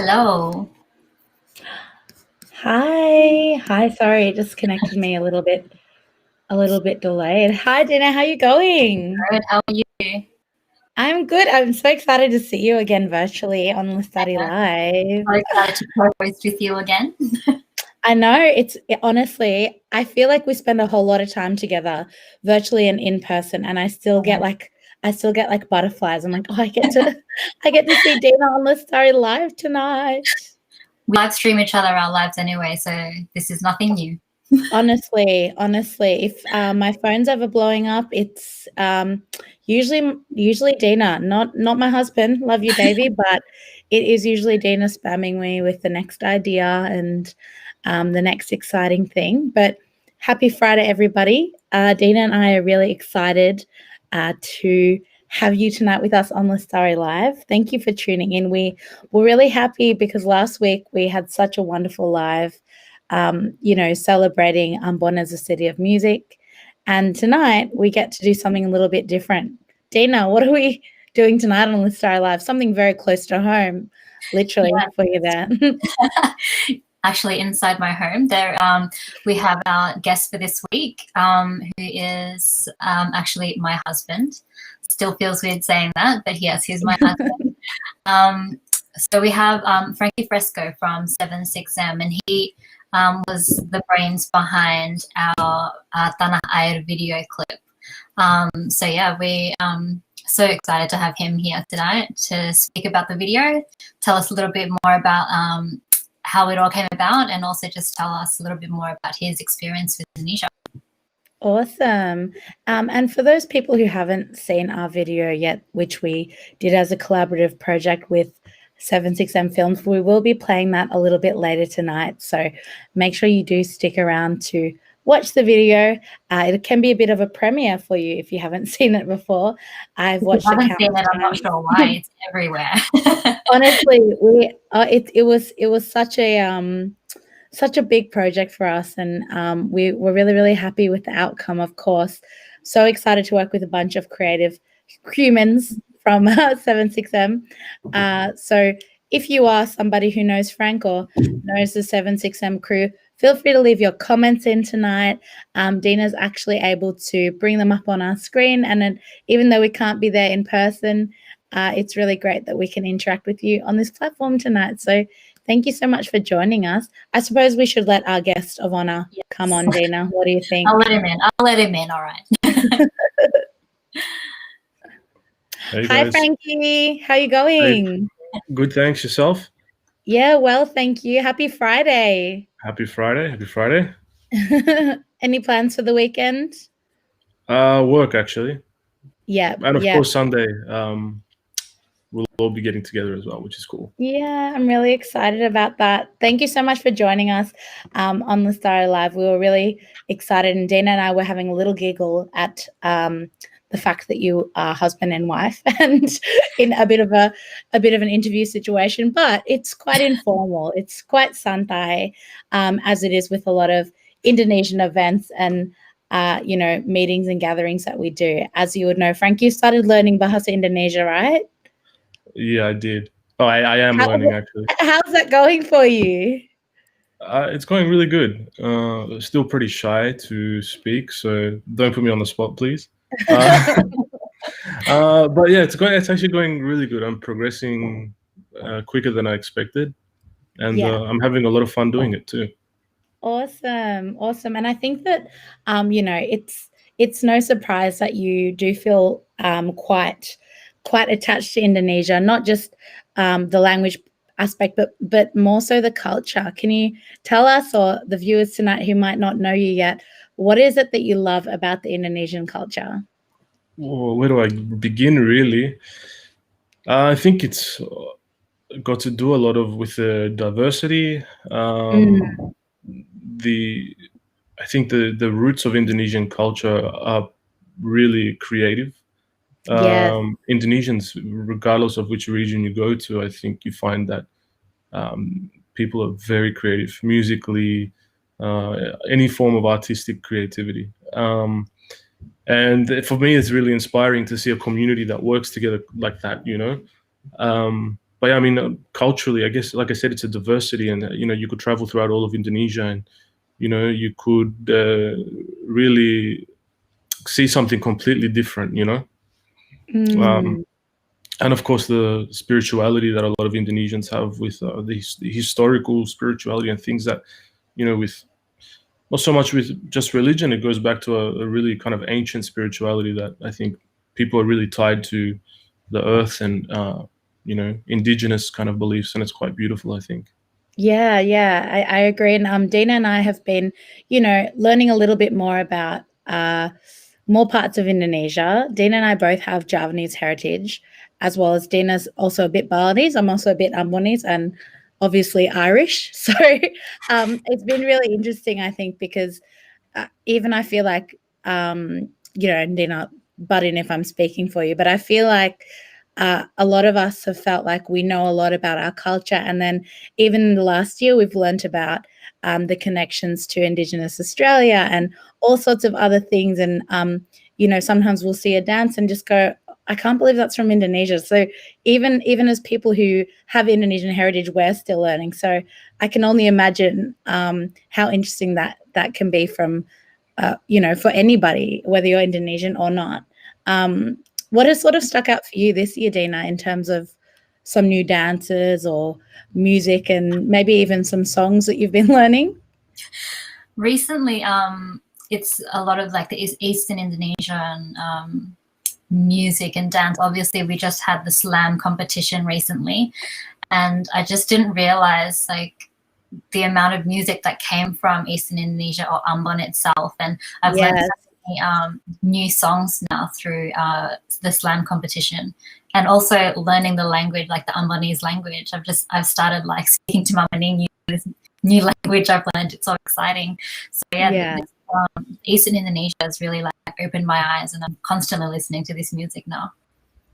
Hello. Hi. Sorry, it just connected me a little bit delayed. Hi, Dina. How you going? Good. How are you? I'm good. I'm so excited to see you again virtually on Lestari Live. So excited to co-host with you again. I know honestly, I feel like we spend a whole lot of time together virtually and in person, and I still get like butterflies. I'm like, oh, I get to see Dina on Lestari Live tonight. We live stream each other our lives anyway, so this is nothing new. Honestly, if my phone's ever blowing up, it's usually Dina, not my husband. Love you, baby, but it is usually Dina spamming me with the next idea and the next exciting thing. But happy Friday, everybody! Dina and I are really excited to have you tonight with us on Lestari Live. Thank you for tuning in. We were really happy because last week we had such a wonderful live. Celebrating Ambon as a city of music. And tonight we get to do something a little bit different. Dina, what are we doing tonight on Lestari Live? Something very close to home, literally, for you there. Actually, inside my home, we have our guest for this week, who is actually my husband. Still feels weird saying that, but yes, he's my husband. So we have Frankie Fresco from 76M, and he was the brains behind our Tanah Air video clip. So yeah, we so excited to have him here tonight to speak about the video, tell us a little bit more about how it all came about, and also just tell us a little bit more about his experience with Indonesia. Awesome. And for those people who haven't seen our video yet, which we did as a collaborative project with 76M Films, we will be playing that a little bit later tonight. So make sure you do stick around to watch the video. It can be a bit of a premiere for you if you haven't seen it before. I've watched it. I'm not sure why. It's everywhere. Honestly, it was such a big project for us, and we were really, really happy with the outcome, of course. So excited to work with a bunch of creative humans from 76M. So if you are somebody who knows Frank or knows the 76M crew, feel free to leave your comments in tonight. Dina's actually able to bring them up on our screen, and then, even though we can't be there in person, it's really great that we can interact with you on this platform tonight. So thank you so much for joining us. I suppose we should let our guest of honor come on, Dina. What do you think? I'll let him in. All right. Hey Hi, guys. Frankie. How you going? Good, thanks. Yourself? Yeah, well, thank you. Happy Friday. Happy Friday. Happy Friday. Any plans for the weekend? Work actually. Yeah. And of course Sunday. We'll all be getting together as well, which is cool. Yeah, I'm really excited about that. Thank you so much for joining us on Lestari Live. We were really excited, and Dina and I were having a little giggle at the fact that you are husband and wife, and in a bit of an interview situation, but it's quite informal. It's quite santai, as it is with a lot of Indonesian events and meetings and gatherings that we do. As you would know, Frank, you started learning Bahasa Indonesia, right? Yeah, I did. Oh, I am learning actually. How's that going for you? It's going really good. Still pretty shy to speak, so don't put me on the spot, please. But yeah, it's actually going really good. I'm progressing quicker than I expected, and I'm having a lot of fun doing it too. Awesome. And I think that it's no surprise that you do feel quite attached to Indonesia, not just the language aspect, but more so the culture. Can you tell us, or the viewers tonight who might not know you yet, what is it that you love about the Indonesian culture? Well, where do I begin, really? I think it's got to do a lot with the diversity. I think the roots of Indonesian culture are really creative. Indonesians, regardless of which region you go to, I think you find that people are very creative musically, any form of artistic creativity. And for me, it's really inspiring to see a community that works together like that, but yeah, I mean, culturally, I guess, like I said, it's a diversity, and you could travel throughout all of Indonesia, and you could really see something completely different. Mm. And of course, the spirituality that a lot of Indonesians have with the historical spirituality and things that, with not so much with just religion, it goes back to a really kind of ancient spirituality that I think people are really tied to the earth and, indigenous kind of beliefs. And it's quite beautiful, I think. Yeah, I agree. And Dina and I have been, learning a little bit more about more parts of Indonesia. Dina and I both have Javanese heritage, as well as Dina's also a bit Balinese. I'm also a bit Ambonese and obviously Irish. So it's been really interesting, I think, because even I feel like, Dina, butt in if I'm speaking for you, but I feel like a lot of us have felt like we know a lot about our culture. And then even in the last year, we've learnt about the connections to Indigenous Australia and all sorts of other things. And, sometimes we'll see a dance and just go, I can't believe that's from Indonesia. So even as people who have Indonesian heritage, we're still learning. So I can only imagine how interesting that can be from, for anybody, whether you're Indonesian or not. What has sort of stuck out for you this year, Dina, in terms of some new dances or music and maybe even some songs that you've been learning? Recently, it's a lot of like the Eastern Indonesian music and dance. Obviously, we just had the slam competition recently, and I just didn't realize like the amount of music that came from Eastern Indonesia or Ambon itself. And I've learned new songs now through the slam competition, and also learning the language, like the Ambonese language. I've started like speaking to Mama Ning, this new language I've learned. It's so exciting. So Eastern Indonesia has really like opened my eyes, and I'm constantly listening to this music now.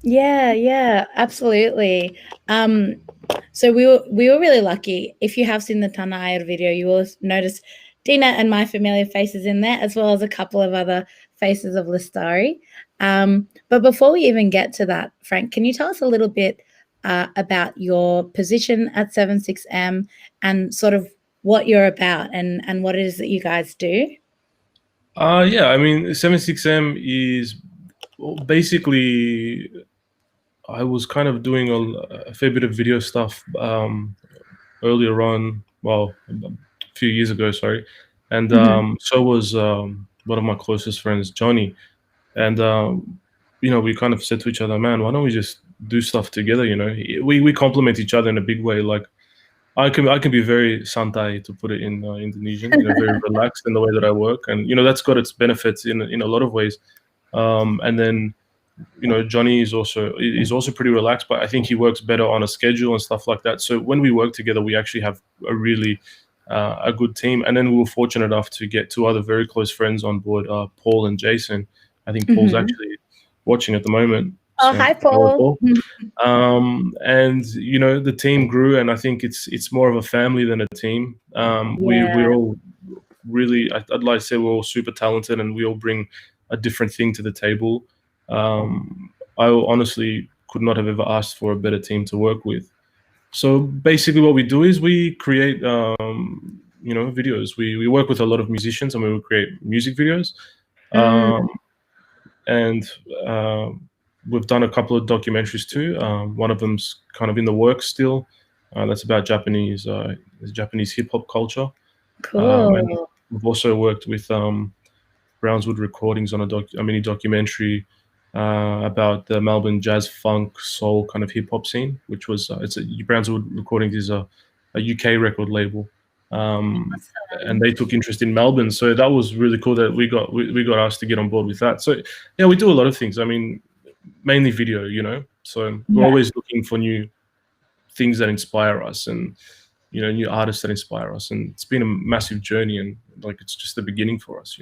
Yeah, absolutely. So we were really lucky. If you have seen the Tanah Air video, you will notice Dina and my familiar faces in there, as well as a couple of other faces of Lestari. But before we even get to that, Frank, can you tell us a little bit about your position at 76M and sort of what you're about and what it is that you guys do? Yeah, I mean, 76M is basically, I was kind of doing a fair bit of video stuff earlier on, well, a few years ago, sorry. And so was one of my closest friends, Johnny. And, we kind of said to each other, man, why don't we just do stuff together? We complement each other in a big way. Like, I can be very santai, to put it in Indonesian, very relaxed in the way that I work, and that's got its benefits in a lot of ways. And then Johnny is also pretty relaxed, but I think he works better on a schedule and stuff like that. So when we work together, we actually have a really a good team. And then we were fortunate enough to get two other very close friends on board, Paul and Jason. I think Paul's actually watching at the moment. Oh, so, hi, Paul. And the team grew, and I think it's more of a family than a team. We're all really, I'd like to say, we're all super talented, and we all bring a different thing to the table. I honestly could not have ever asked for a better team to work with. So basically, what we do is we create, videos. We work with a lot of musicians, and we will create music videos. And we've done a couple of documentaries too. One of them's kind of in the works still. That's about Japanese hip hop culture. Cool. And we've also worked with Brownswood Recordings on a mini documentary about the Melbourne jazz, funk, soul kind of hip hop scene, which was Brownswood Recordings is a UK record label. And they took interest in Melbourne, so that was really cool that we got asked to get on board with that. So yeah, we do a lot of things. I mean, mainly video, So we're always looking for new things that inspire us, and new artists that inspire us. And it's been a massive journey, and like it's just the beginning for us,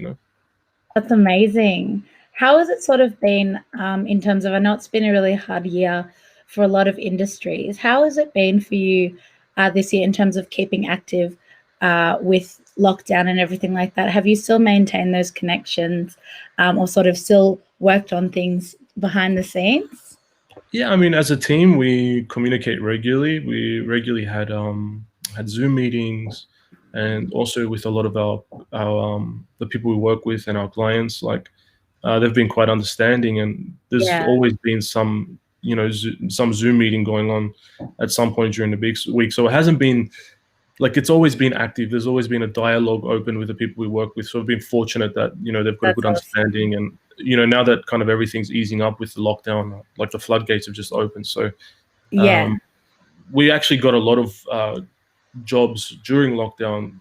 That's amazing. How has it sort of been in terms of? I know it's been a really hard year for a lot of industries. How has it been for you this year in terms of keeping active with lockdown and everything like that? Have you still maintained those connections or sort of still worked on things behind the scenes? Yeah, I mean, as a team, we communicate regularly. We regularly had Zoom meetings, and also with a lot of our the people we work with and our clients. Like, they've been quite understanding, and there's Yeah, always been some some Zoom meeting going on at some point during the big week. So it hasn't been like, it's always been active. There's always been a dialogue open with the people we work with. So we've been fortunate that they've got a that's good awesome. understanding, and now that kind of everything's easing up with the lockdown, like the floodgates have just opened. So Yeah, um, we actually got a lot of jobs during lockdown,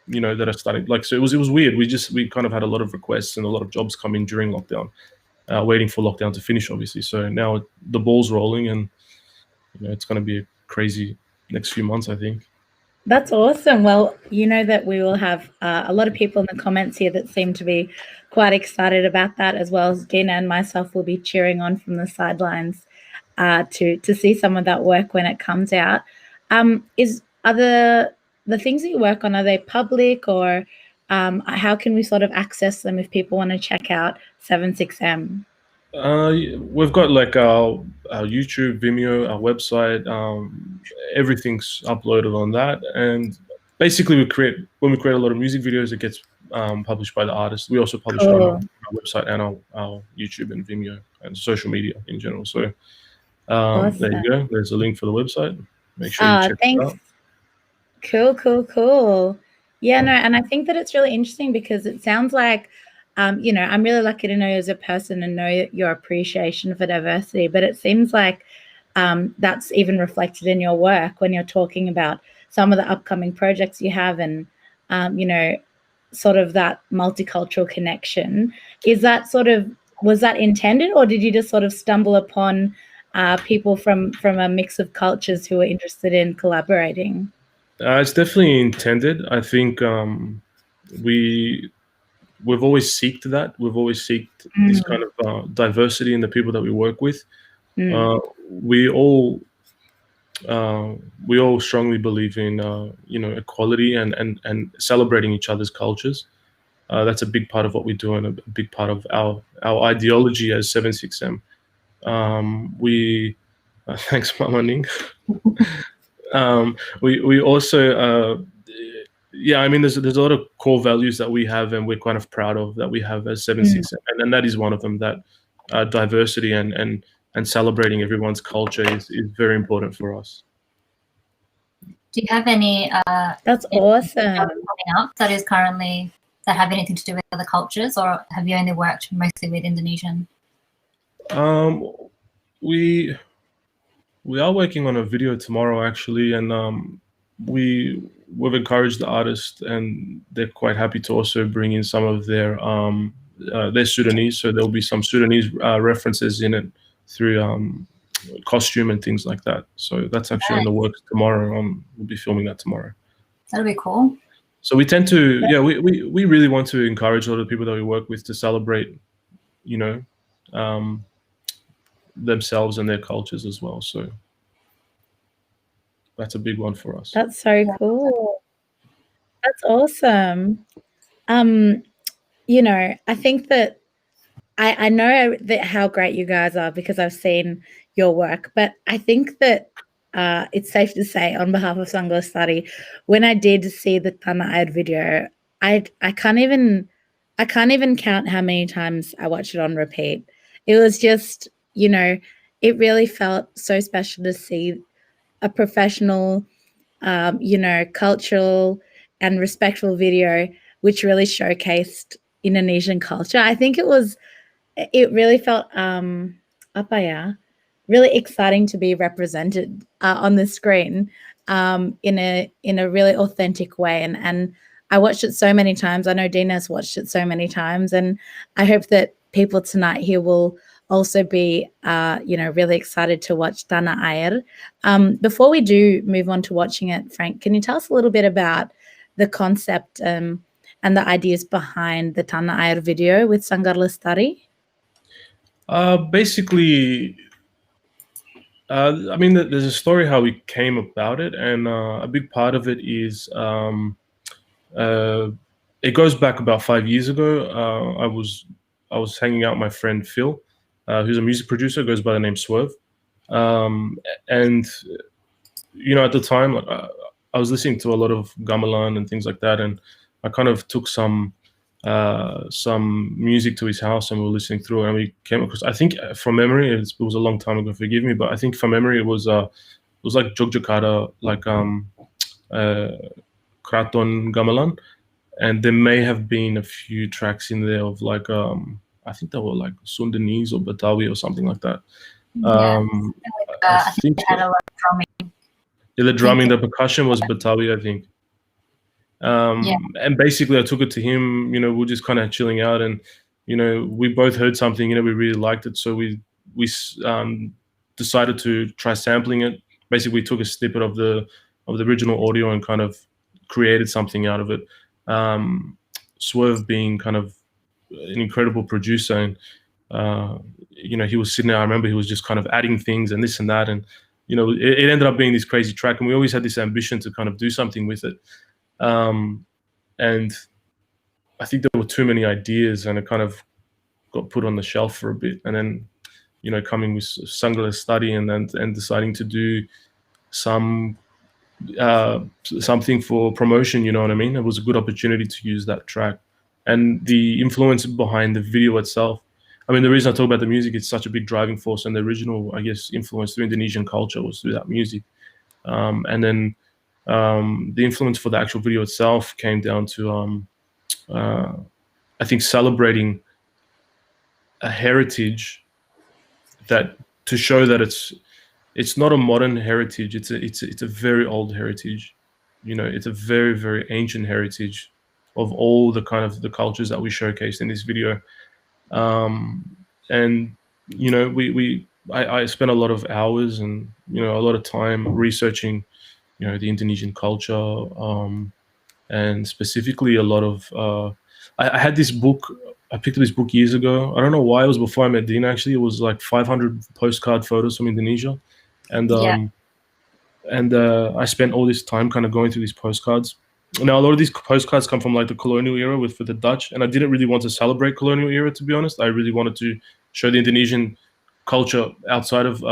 that are starting. Like, so it was weird. We kind of had a lot of requests and a lot of jobs come in during lockdown, waiting for lockdown to finish, obviously. So now the ball's rolling, and it's going to be a crazy next few months, I think. that's awesome. Well, you know that we will have a lot of people in the comments here that seem to be quite excited about that, as well as Dina and myself will be cheering on from the sidelines to see some of that work when it comes out. Are the things that you work on, are they public, or how can we sort of access them if people want to check out 76M? We've got like our YouTube, Vimeo, our website. Everything's uploaded on that, and basically when we create a lot of music videos, it gets published by the artist. We also publish it on Cool. our website and our YouTube and Vimeo and social media in general. So there Awesome. you go. There's a link for the website. Make sure you check it Thanks. out. Cool, cool, cool. Yeah, no, and I think that it's really interesting because it sounds like, I'm really lucky to know you as a person and know your appreciation for diversity, but it seems like that's even reflected in your work when you're talking about some of the upcoming projects you have and, sort of that multicultural connection. Was that intended, or did you just sort of stumble upon people from a mix of cultures who are interested in collaborating? It's definitely intended. I think we've always seeked that. We've always seeked this kind of diversity in the people that we work with. Mm. We all strongly believe in equality and celebrating each other's cultures. That's a big part of what we do, and a big part of our ideology as 76M. We thanks, Mama Ning. We also yeah, I mean, there's a lot of core values that we have, and we're kind of proud of that we have as 76M, and that is one of them. That diversity and celebrating everyone's culture is very important for us. Do you have any That's awesome. coming up that have anything to do with other cultures, or have you only worked mostly with Indonesian? We are working on a video tomorrow, actually, and we've encouraged the artist, and they're quite happy to also bring in some of their Sudanese. So there'll be some Sudanese references in it through costume and things like that. So that's actually in the works tomorrow. We'll be filming that tomorrow. That'll be cool. So we tend to, we really want to encourage a lot of people that we work with to celebrate, themselves and their cultures as well. So that's a big one for us. That's so cool. That's awesome. I think that I know that how great you guys are because I've seen your work, but I think that it's safe to say on behalf of Sangha Lestari, when I did see the Tanah Air video, I can't even count how many times I watched it on repeat. It was just, it really felt so special to see a professional, cultural and respectful video, which really showcased Indonesian culture. I think it really felt really exciting to be represented on the screen in a really authentic way. And I watched it so many times. I know Dina's watched it so many times, and I hope that people tonight here will also be really excited to watch Tanah Air. Before we do move on to watching it, Frank, can you tell us a little bit about the concept and the ideas behind the Tanah Air video with Sanggar Lestari? Basically, I mean, there's a story how we came about it, and a big part of it is it goes back about 5 years ago. I was hanging out with my friend Phil, who's a music producer, goes by the name Swerv. And at the time, I was listening to a lot of gamelan and things like that, and I kind of took some music to his house, and we were listening through, and we came across, I think from memory, it was a long time ago, forgive me, but I think from memory it was like Jogjakarta, like Kraton gamelan, and there may have been a few tracks in there of like I think they were like Sundanese or Betawi or something like that. Yeah. I think they had a lot of drumming. yeah, the drumming, the percussion was Betawi, I think. And basically I took it to him, we were just kind of chilling out, and we both heard something, we really liked it, so we decided to try sampling it. Basically we took a snippet of the original audio and kind of created something out of it. Swerv being kind of an incredible producer, and he was sitting there, I remember he was just kind of adding things and this and that, and it ended up being this crazy track, and we always had this ambition to kind of do something with it. And I think there were too many ideas, and it kind of got put on the shelf for a bit, and then coming with Lestari and deciding to do something for promotion, you know what I mean? It was a good opportunity to use that track. And the influence behind the video itself, I mean, the reason I talk about the music, it's such a big driving force, and the original, I guess, influence through Indonesian culture was through that music. And then the influence for the actual video itself came down to, I think, celebrating a heritage that, to show that it's not a modern heritage. It's a very old heritage. It's a very, very ancient heritage of all the kind of the cultures that we showcased in this video. And I spent a lot of hours and a lot of time researching the Indonesian culture, and specifically a lot of I had this book. I picked up this book years ago. I don't know why. It was before I met Dean, actually. It was like 500 postcard photos from Indonesia, and I spent all this time kind of going through these postcards. Now, a lot of these postcards come from like the colonial era with the Dutch, and I didn't really want to celebrate colonial era, to be honest. I really wanted to show the Indonesian culture outside of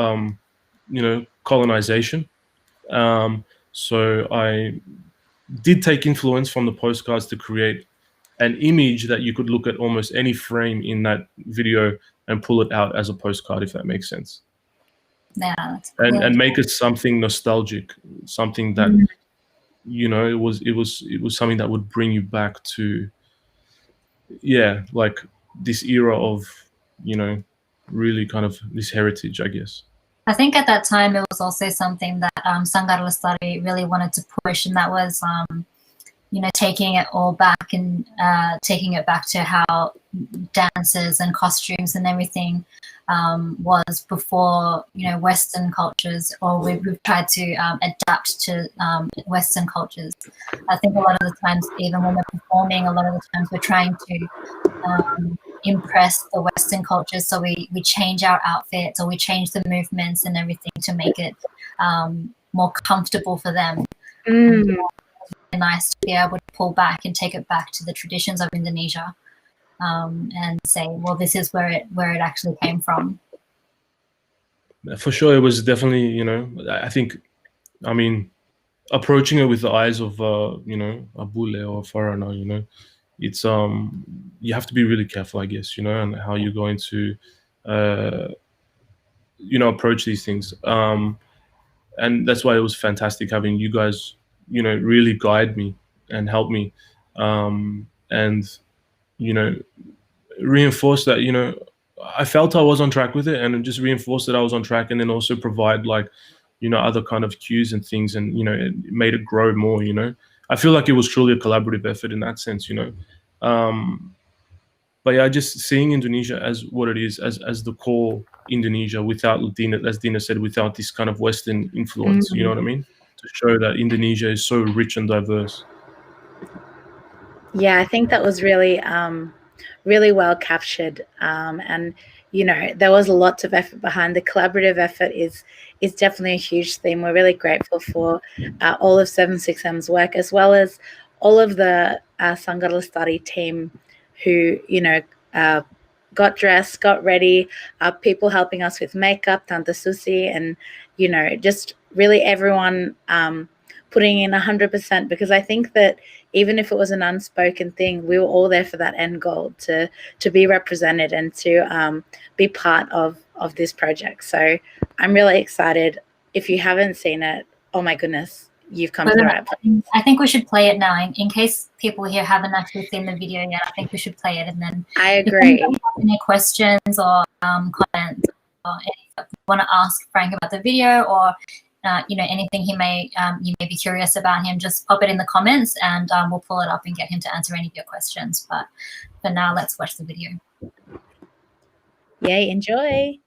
colonization. So I did take influence from the postcards to create an image that you could look at almost any frame in that video and pull it out as a postcard, if that makes sense. Yeah, that's and make it something nostalgic, something that it was something that would bring you back to like this era of really kind of this heritage, I guess. I think at that time it was also something that Sanggar Lestari really wanted to push, and that was taking it all back and taking it back to how dances and costumes and everything was before Western cultures, or we've tried to adapt to Western cultures. I think a lot of the times, even when we're performing, a lot of the times we're trying to impress the Western culture, so we change our outfits or we change the movements and everything to make it more comfortable for them. And it's nice to be able to pull back and take it back to the traditions of Indonesia, and say, well, this is where it actually came from. For sure, it was definitely I think, I mean, approaching it with the eyes of a bule or a foreigner, it's you have to be really careful, I guess, and how you're going to approach these things, and that's why it was fantastic having you guys really guide me and help me, and reinforce that I felt I was on track with it, and just reinforce that I was on track, and then also provide like other kind of cues and things, and it made it grow more. I feel like it was truly a collaborative effort in that sense. But yeah, just seeing Indonesia as what it is, as the core Indonesia, without Dina, as Dina said, without this kind of Western influence. You know what I mean? To show that Indonesia is so rich and diverse. Yeah, I think that was really really well captured, and there was lots of effort behind. The collaborative effort is definitely a huge theme. We're really grateful for all of 76M's work, as well as all of the Sanggar Lestari team who got dressed, got ready, people helping us with makeup, Tante Susi, and, you know, just really everyone putting in 100%, because I think that even if it was an unspoken thing, we were all there for that end goal to be represented and to be part of this project. So I'm really excited. If you haven't seen it, oh my goodness, you've come to the right place. I think we should play it now in case people here haven't actually seen the video yet. I think we should play it, and then I agree. If you have any questions or comments or anything you want to ask Frank about the video, or you know, anything you may be curious about him, just pop it in the comments, and we'll pull it up and get him to answer any of your questions. But for now, let's watch the video. Yay, enjoy.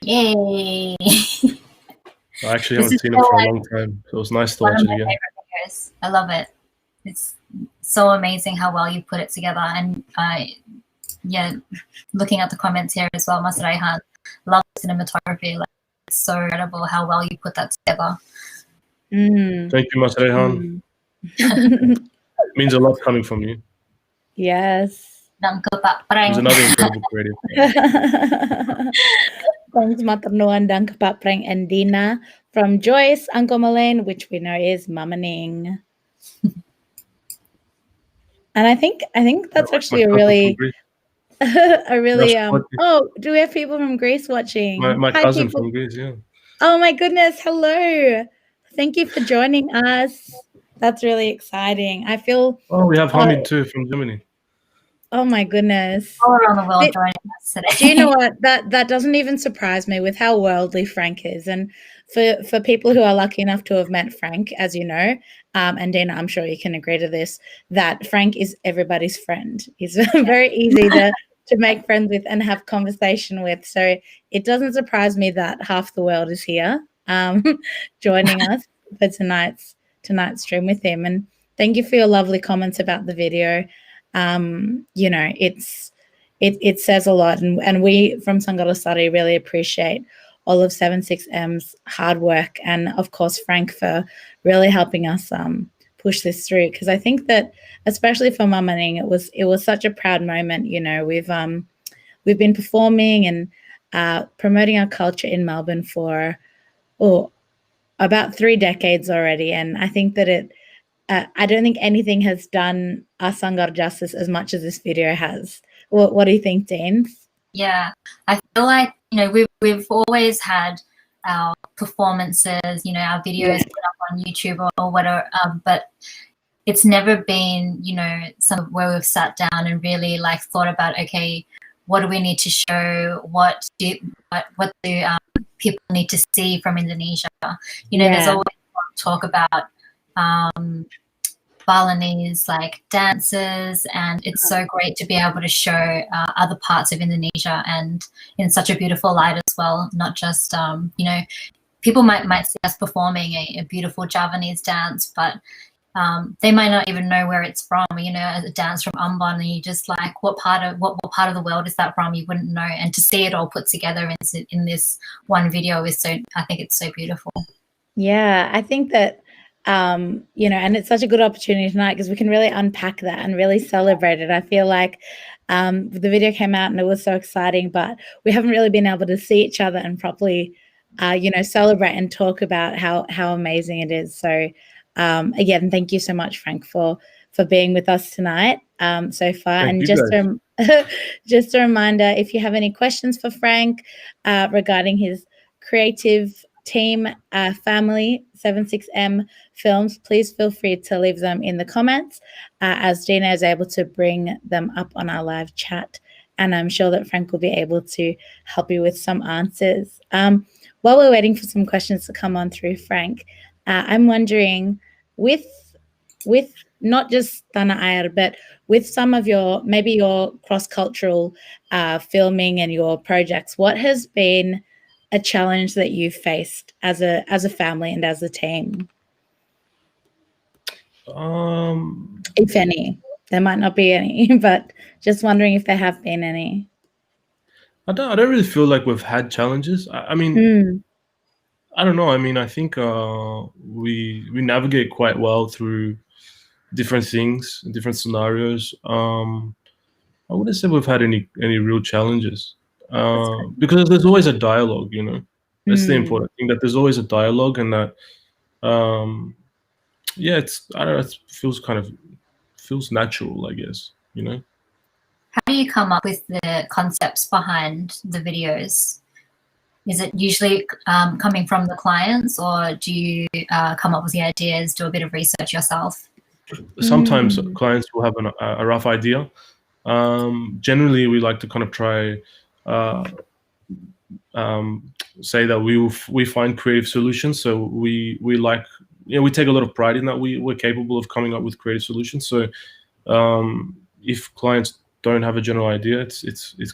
Yay! I actually haven't seen it for a long time, so it was nice to watch it again. I love it. It's so amazing how well you put it together, and yeah, looking at the comments here as well, Mas Raihan, love cinematography. Like, it's so incredible how well you put that together. Thank you, Mas Raihan. It means a lot coming from you. Yes. He's another incredible creative. Thanks, Maternuan, dank Pak Prank and Dina from Joyce, Uncle Malene, which we know is Mama Ning. And I think that's actually a really oh, do we have people from Greece watching? My Hi, cousin people from Greece, yeah. Oh my goodness, hello. Thank you for joining us. That's really exciting. I feel we have Hamid too from Germany. Oh my goodness. All around the world joining us today. Do you know what? That doesn't even surprise me with how worldly Frank is. And for people who are lucky enough to have met Frank, as you know, and Dina, I'm sure you can agree to this, that Frank is everybody's friend. He's very easy to make friends with and have conversation with. So it doesn't surprise me that half the world is here joining us for tonight's stream with him. And thank you for your lovely comments about the video. You know, it says a lot, and we from Sangha Lestari really appreciate all of 76M's hard work, and of course Frank for really helping us push this through, because I think that especially for Mama Ning, it was such a proud moment. You know, we've been performing and promoting our culture in Melbourne for about 3 decades already, and I think that I don't think anything has done our Sangha justice as much as this video has. What do you think, Dean? Yeah, I feel like, you know, we've always had our performances, you know, our videos put up on YouTube or whatever, but it's never been, you know, some where we've sat down and really like thought about, okay, what do we need to show? What do people need to see from Indonesia? You know, there's always talk about Balinese like dances, and it's so great to be able to show other parts of Indonesia and in such a beautiful light as well. Not just you know, people might see us performing a beautiful Javanese dance, but they might not even know where it's from. You know, a dance from Ambon, and you just like, what part of the world is that from? You wouldn't know. And to see it all put together in this one video is I think it's so beautiful. Yeah, I think that you know, and it's such a good opportunity tonight because we can really unpack that and really celebrate it. I feel like the video came out and it was so exciting, but we haven't really been able to see each other and properly, you know, celebrate and talk about how amazing it is. So again, thank you so much, Frank, for being with us tonight so far. Thank and you, just a reminder, if you have any questions for Frank regarding his creative team, family, 76M Films, please feel free to leave them in the comments as Gina is able to bring them up on our live chat. And I'm sure that Frank will be able to help you with some answers. While we're waiting for some questions to come on through, Frank, I'm wondering, with not just Tanah Air, but with some of your cross-cultural filming and your projects, what has been a challenge that you've faced as a family and as a team? If any. There might not be any, but just wondering if there have been any. I don't really feel like we've had challenges. I mean, I don't know. I mean, I think we navigate quite well through different things, different scenarios. I wouldn't say we've had any real challenges because there's always a dialogue. You know, that's the important thing. That there's always a dialogue, and that yeah, I don't know. It feels natural, I guess. You know. How do you come up with the concepts behind the videos? Is it usually coming from the clients, or do you come up with the ideas, do a bit of research yourself? Sometimes clients will have a rough idea. Generally, we like to kind of try say that we find creative solutions. So we like, you know, we take a lot of pride in that we're capable of coming up with creative solutions. So if clients don't have a general idea, it's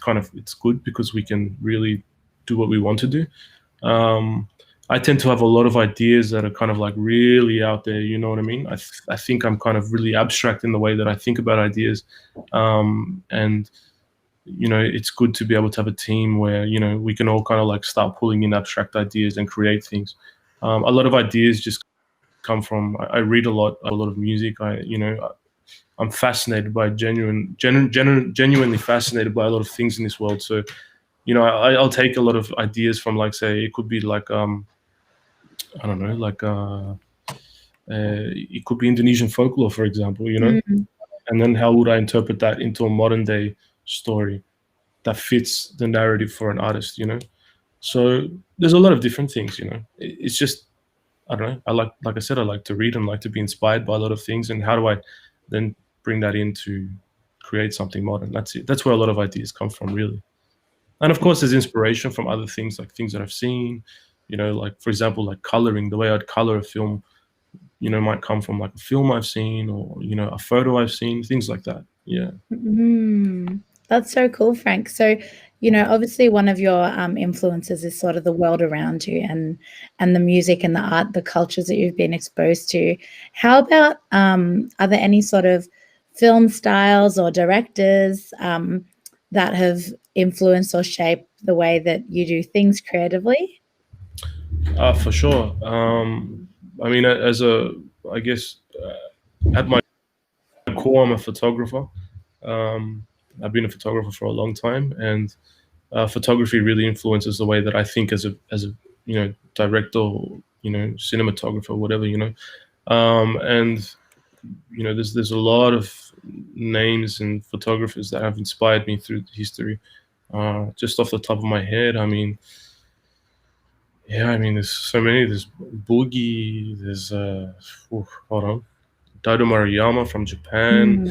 good because we can really do what we want to do. I tend to have a lot of ideas that are kind of like really out there, you know what I mean? I think I'm kind of really abstract in the way that I think about ideas. And, you know, it's good to be able to have a team where, you know, we can all kind of like start pulling in abstract ideas and create things. A lot of ideas just come from, I read a lot of music. I'm fascinated by genuinely fascinated by a lot of things in this world. So, you know, I'll take a lot of ideas from, like, say, it could be like I don't know, like it could be Indonesian folklore, for example, you know. And then how would I interpret that into a modern day story that fits the narrative for an artist, you know? So there's a lot of different things, you know. It's just, I don't know. Like I said, I like to read and like to be inspired by a lot of things. And how do I then bring that in to create something modern? That's it. That's where a lot of ideas come from, really. And of course, there's inspiration from other things, like things that I've seen, you know, like, for example, like coloring. The way I'd color a film, you know, might come from like a film I've seen, or, you know, a photo I've seen, things like that. Yeah. That's so cool, Frank. So, you know, obviously one of your influences is sort of the world around you and the music and the art, the cultures that you've been exposed to. How about are there any sort of film styles or directors that have influenced or shaped the way that you do things creatively? For sure. I mean, I guess at my core, I'm a photographer. I've been a photographer for a long time, and photography really influences the way that I think as a you know, director, or, you know, cinematographer, whatever, you know. And you know, there's a lot of names and photographers that have inspired me through history. Just off the top of my head, I mean, yeah, I mean, there's so many. There's Boogie. There's hold on, Daido Maruyama from Japan.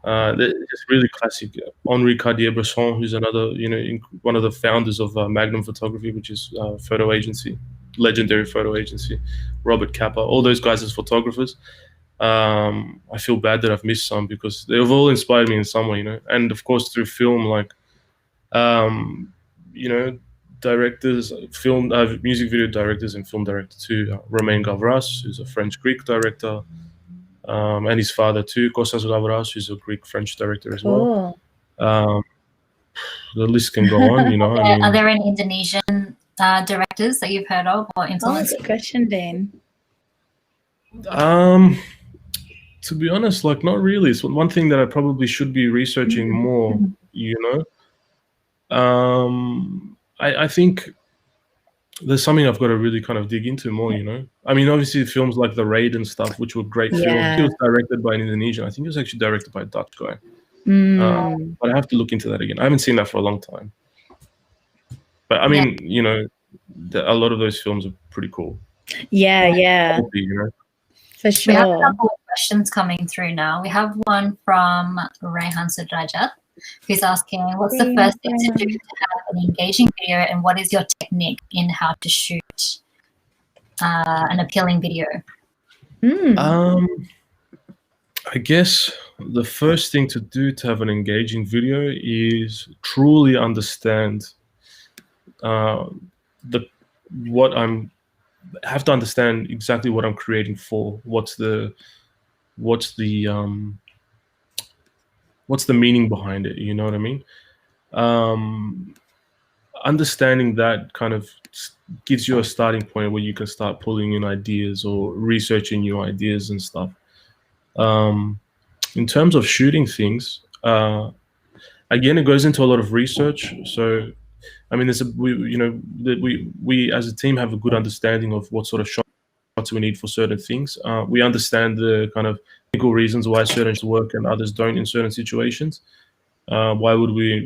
There's just really classic. Henri Cartier-Bresson, who's another, you know, one of the founders of Magnum Photography, which is a photo agency, legendary photo agency. Robert Capa, all those guys as photographers. I feel bad that I've missed some because they've all inspired me in some way, you know. And of course through film, like, you know, directors, film, music video directors and film director too. Romain Gavras, who's a French-Greek director, and his father too, Kostas Gavras, who's a Greek-French director as well. The list can go on, you know. I mean, are there any Indonesian directors that you've heard of or influenced? Oh, good question, Dean. To be honest, like, not really. It's one thing that I probably should be researching more, you know. I think there's something I've got to really kind of dig into more, you know. I mean, obviously films like The Raid and stuff, which were great films. He was directed by an Indonesian. I think he was actually directed by a Dutch guy. But I have to look into that again. I haven't seen that for a long time. But I mean, you know, a lot of those films are pretty cool. Yeah. You know? For sure. We have a couple of questions coming through now. We have one from Rayhan Sudrajat, who's asking, what's the first thing to do to have an engaging video, and what is your technique in how to shoot an appealing video? I guess the first thing to do to have an engaging video is truly understand have to understand exactly what I'm creating for. What's the meaning behind it? You know what I mean? Understanding that kind of gives you a starting point where you can start pulling in ideas or researching new ideas and stuff. In terms of shooting things, again, it goes into a lot of research. So, I mean, we as a team have a good understanding of what sort of shots we need for certain things. We understand the kind of technical reasons why certain work and others don't in certain situations. Why we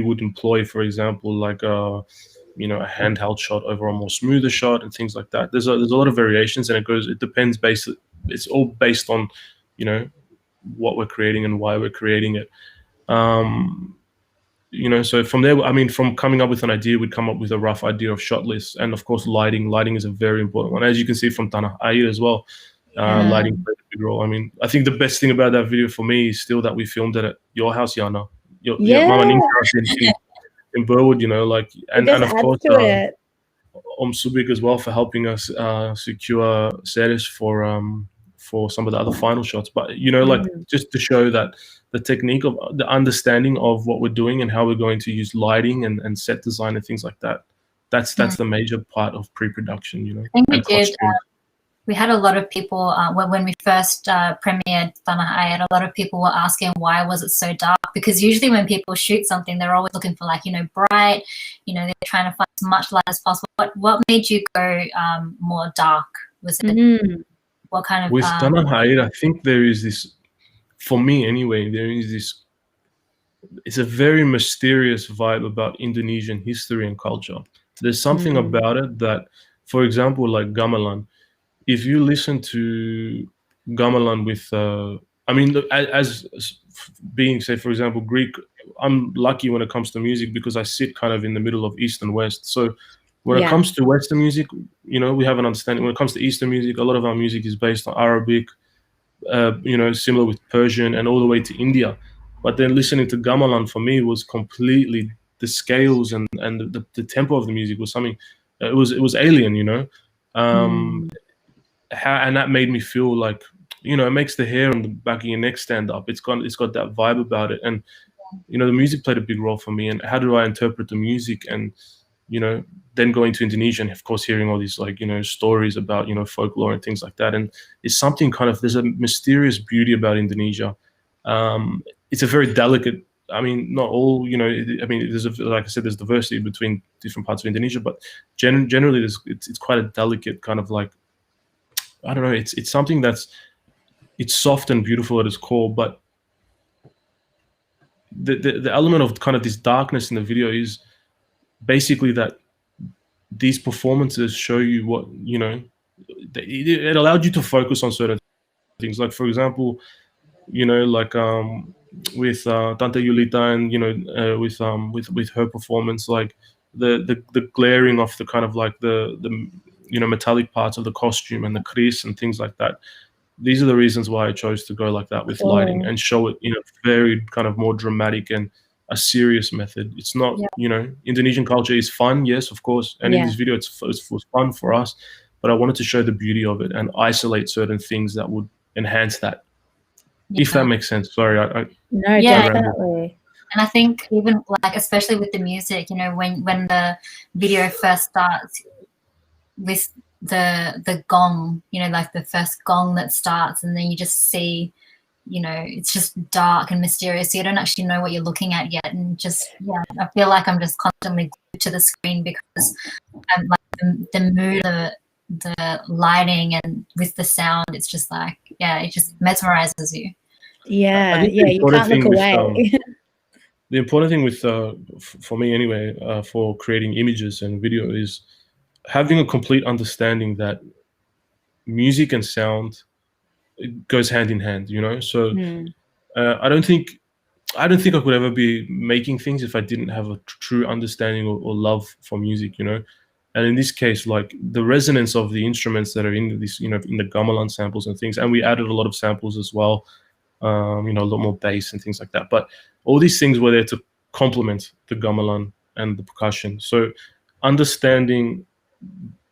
would employ, for example, like you know, a handheld shot over a more smoother shot and things like that. There's a lot of variations, and it depends basically. It's all based on, you know, what we're creating and why we're creating it. You know, so from there, I mean, from coming up with an idea, we'd come up with a rough idea of shot lists, and of course, lighting. Lighting is a very important one, as you can see from Tanah Air as well. Lighting played a big role. I mean, I think the best thing about that video for me is still that we filmed it at your house, Yana, your Mama Ning's house in Burwood. You know, like, and of course, Subik as well for helping us secure settings for some of the other final shots. But, you know, like, just to show that the technique of the understanding of what we're doing and how we're going to use lighting and set design and things like that. That's the major part of pre-production, you know. I think we did we had a lot of people when we first premiered Tanah Air, a lot of people were asking why was it so dark, because usually when people shoot something they're always looking for, like, bright, they're trying to find as much light as possible. What made you go more dark? Was it what kind of with Tanah Air? I think there is this, for me anyway, there is this, it's a very mysterious vibe about Indonesian history and culture. There's something about it that, for example, like gamelan, if you listen to gamelan with, I mean, as being, say, for example, Greek, I'm lucky when it comes to music because I sit kind of in the middle of East and West. So when it comes to Western music, we have an understanding. When it comes to Eastern music, a lot of our music is based on Arabic, similar with Persian and all the way to India. But then listening to gamelan for me was completely, the scales and the tempo of the music was something, it was alien, and that made me feel like, it makes the hair on the back of your neck stand up. It's got that vibe about it, and the music played a big role for me. And how do I interpret the music? And then going to Indonesia and of course hearing all these, like, stories about folklore and things like that. And it's something kind of, there's a mysterious beauty about Indonesia. It's a very delicate, I mean, not all, I mean, like I said, there's diversity between different parts of Indonesia, but generally it's quite a delicate kind of, like, I don't know, it's something it's soft and beautiful at its core, but the element of kind of this darkness in the video is basically that these performances show you what, it allowed you to focus on certain things. Like, for example, like with Tante Yulita and with her performance, like the glaring of the kind of like the metallic parts of the costume and the kris and things like that. These are the reasons why I chose to go like that with lighting and show it in a very kind of more dramatic and a serious method. It's not, Indonesian culture is fun, yes, of course, and in this video it was fun for us, but I wanted to show the beauty of it and isolate certain things that would enhance that. If that makes sense. Sorry, no, definitely. And I think even, like, especially with the music, when the video first starts with the gong, like the first gong that starts, and then you just see, it's just dark and mysterious, so you don't actually know what you're looking at yet, and just I feel like I'm just constantly glued to the screen because like the mood, the lighting, and with the sound, it's just like, it just mesmerizes you. You can't look away. The important thing with for me anyway, for creating images and video is having a complete understanding that music and sound, it goes hand in hand, so I don't think I could ever be making things if I didn't have a true understanding or love for music, and in this case, like, the resonance of the instruments that are in this, in the gamelan samples and things, and we added a lot of samples as well, a lot more bass and things like that, but all these things were there to complement the gamelan and the percussion. So understanding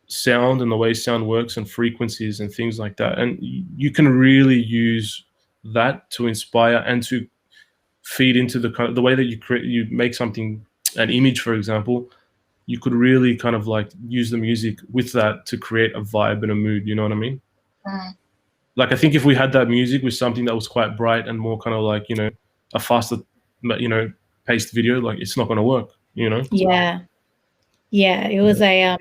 sound and the way sound works and frequencies and things like that, and you can really use that to inspire and to feed into the way that you make something, an image, for example. You could really kind of like use the music with that to create a vibe and a mood, you know what I mean? Like, I think if we had that music with something that was quite bright and more kind of like, a faster, paced video, like, it's not going to work, it was a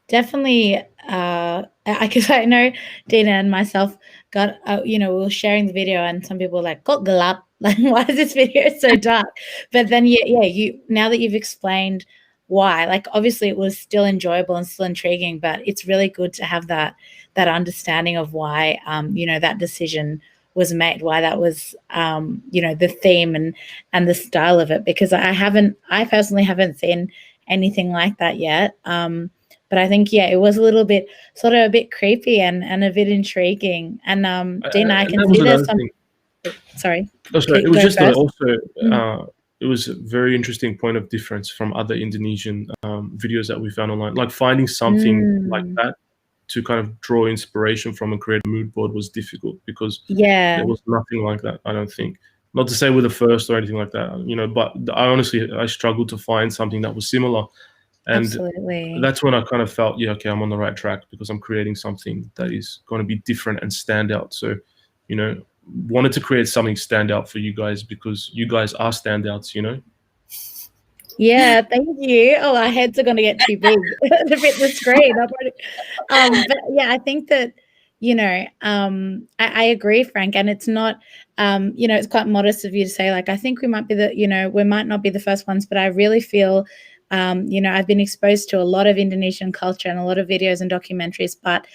definitely because I know Dina and myself got we were sharing the video and some people were like, "Kok gelap," like, why is this video so dark? But then you now that you've explained why, like, obviously it was still enjoyable and still intriguing, but it's really good to have that understanding of why that decision was made, why that was the theme and the style of it, because I personally haven't seen anything like that yet. But I think it was a little bit sort of a bit creepy and a bit intriguing. And Dina, I can see there's some. Sorry. Oh, sorry. It was just also it was a very interesting point of difference from other Indonesian videos that we found online. Like, finding something like that to kind of draw inspiration from and create a mood board was difficult because there was nothing like that, I don't think. Not to say we're the first or anything like that, but I honestly struggled to find something that was similar. And Absolutely. that's when I kind of felt, yeah, okay, I'm on the right track because I'm creating something that is going to be different and stand out. So, you know, wanted to create something stand out for you guys because you guys are standouts, you know? Yeah, thank you. Oh, our heads are going to get too big to fit the screen. But yeah, I think that, you know, I agree, Frank. And it's not, you know, it's quite modest of you to say, like, I think we might be we might not be the first ones, but I really feel, you know, I've been exposed to a lot of Indonesian culture and a lot of videos and documentaries, but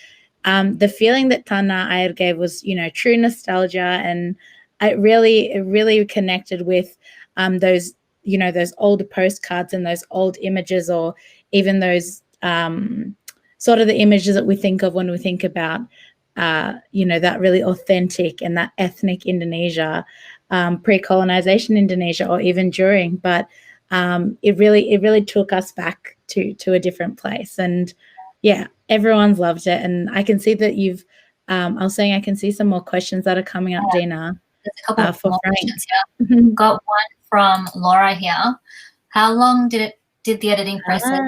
the feeling that Tanah Air gave was, you know, true nostalgia. And it really connected with those, you know, those older postcards and those old images, or even those sort of the images that we think of when we think about, you know, that really authentic and that ethnic Indonesia, pre-colonization Indonesia, or even during. But it really took us back to a different place. And yeah, everyone's loved it. And I can see that you've, I was saying I can see some more questions that are coming up, Dina. There's a couple for more Frank. questions here. Got one from Laura here. How long did the editing process?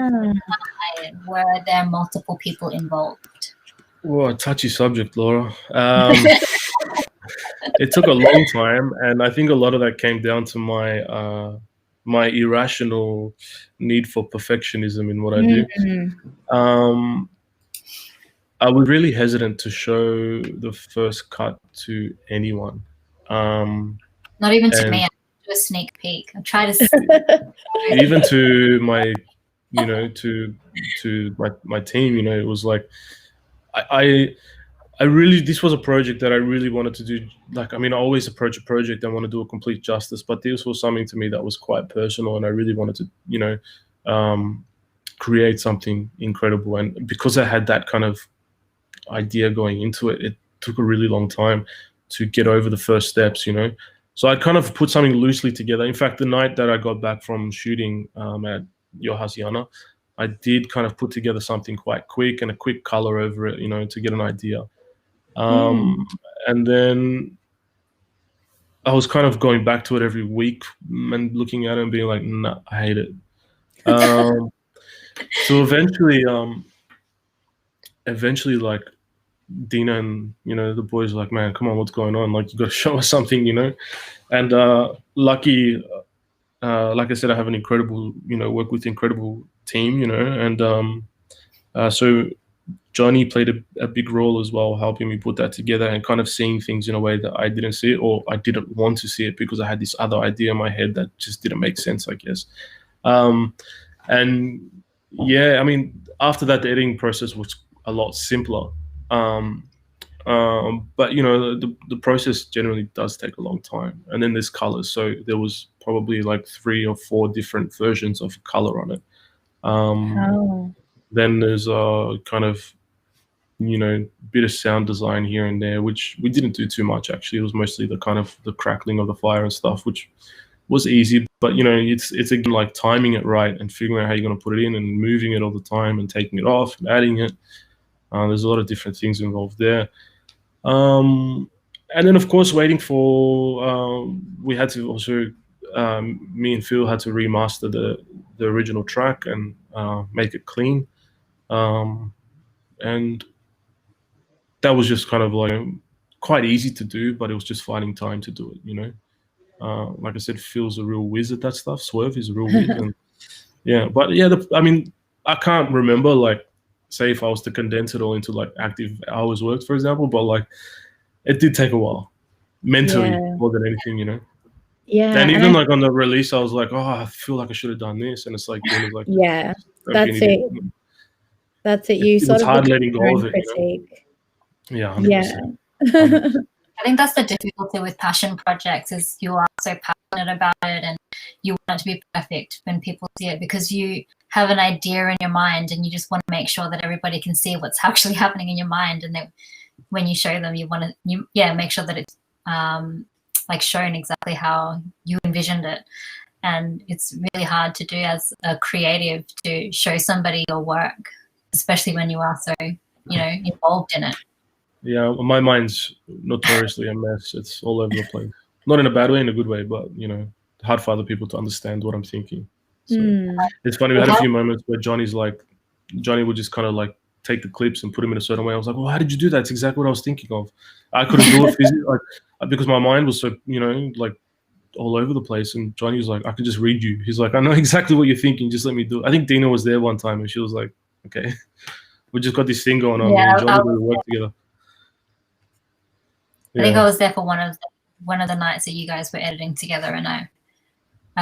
Were there multiple people involved? Well, a touchy subject, Laura. It took a long time, and I think a lot of that came down to my my irrational need for perfectionism in what I do. I was really hesitant to show the first cut to anyone. Not even to me. I do a sneak peek. I try to even to my, you know, to my team. You know, it was like I really, this was a project that I really wanted to do. Like, I mean, I always approach a project and want to do a complete justice, but this was something to me that was quite personal, and I really wanted to, you know, create something incredible. And because I had that kind of idea going into it, it took a really long time to get over the first steps, you know. So I kind of put something loosely together. In fact, the night that I got back from shooting at Yohasiana, I did kind of put together something quite quick and a quick color over it, you know, to get an idea. And then I was kind of going back to it every week and looking at it and being like, nah, I hate it. So eventually, like, Dina and, you know, the boys were like, man, come on, what's going on? Like, you got to show us something, you know? And lucky, like I said, I have an incredible, you know, work with incredible team, you know, and so Johnny played a big role as well, helping me put that together and kind of seeing things in a way that I didn't see it, or I didn't want to see it because I had this other idea in my head that just didn't make sense, I guess. And yeah, I mean, after that, the editing process was a lot simpler. But you know, the process generally does take a long time. And then there's colors, so there was probably like 3 or 4 different versions of color on it. Then there's kind of, you know, bit of sound design here and there, which we didn't do too much actually. It was mostly the kind of the crackling of the fire and stuff, which was easy. But you know, it's again like timing it right and figuring out how you're going to put it in and moving it all the time and taking it off and adding it. There's a lot of different things involved there. And then of course waiting for we had to also me and Phil had to remaster the original track and make it clean. And that was just kind of like quite easy to do, but it was just finding time to do it, you know. Like I said, Phil's a real whiz at that stuff. Swerv is a real whiz. And yeah, but yeah, I mean, I can't remember, like, say if I was to condense it all into like active hours worked, for example, but like it did take a while, mentally more than anything, you know. Yeah. And even like on the release, I was like, oh, I feel like I should have done this, and it's like, like, yeah, that's it. That's it. You it sort was of hard letting go of it. critique. You know? Yeah, 100%. Yeah. I think that's the difficulty with passion projects, is you are so passionate about it and you want it to be perfect when people see it, because you have an idea in your mind and you just want to make sure that everybody can see what's actually happening in your mind, and that when you show them, you want to make sure that it's like shown exactly how you envisioned it. And it's really hard to do as a creative, to show somebody your work, especially when you are so, you know, involved in it. Yeah, my mind's notoriously a mess. It's all over the place. Not in a bad way, in a good way, but, you know, hard for other people to understand what I'm thinking. So Mm. it's funny. We had a few moments where Johnny would just kind of like take the clips and put them in a certain way. I was like, well, how did you do that? It's exactly what I was thinking of. I couldn't do it physically, like, because my mind was so, like all over the place. And Johnny was like, I could just read you. He's like, I know exactly what you're thinking. Just let me do it. I think Dina was there one time and she was like, okay, we just got this thing going on. Yeah, Me and Johnny really work together. I think I was there for one of the nights that you guys were editing together, and I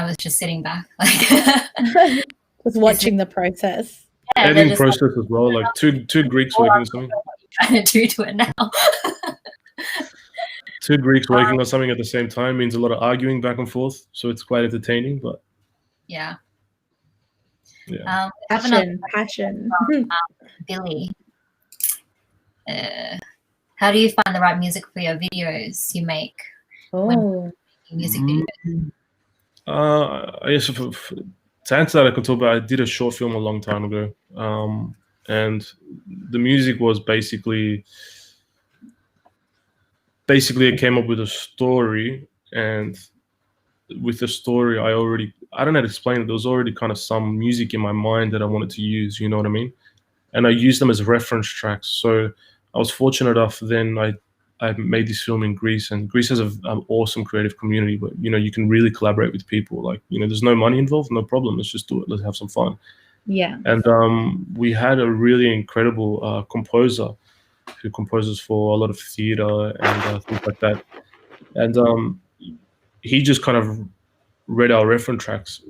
was just sitting back, like just watching the process. Yeah, editing process as well. Like two Greeks working on something. What you're trying to do to it now. Two Greeks working on something at the same time means a lot of arguing back and forth. So it's quite entertaining, but yeah. Passion. Billy, how do you find the right music for your videos you make? Oh, music videos. I guess to answer that, I could talk about. I did a short film a long time ago, and the music was basically it came up with a story, and with the story, I don't know how to explain it. There was already kind of some music in my mind that I wanted to use. You know what I mean? And I used them as reference tracks. So I was fortunate enough. Then I made this film in Greece, and Greece has an awesome creative community. But you can really collaborate with people. Like there's no money involved, no problem. Let's just do it. Let's have some fun. Yeah. And we had a really incredible composer who composes for a lot of theater and things like that. And he just kind of read our reference tracks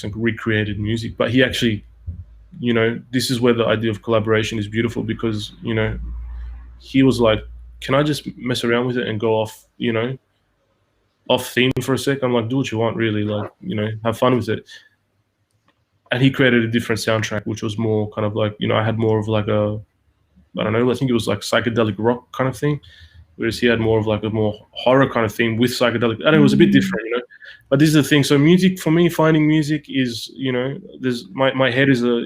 and recreated music. But he actually, this is where the idea of collaboration is beautiful, because he was like, can I just mess around with it and go off theme for a sec? I'm like, do what you want, really, like, have fun with it. And he created a different soundtrack, which was more kind of like, I had more of like I don't know, I think it was like psychedelic rock kind of thing, whereas he had more of like a more horror kind of theme with psychedelic. And it was a bit different, But this is the thing. So music, for me, finding music is, there's my head is a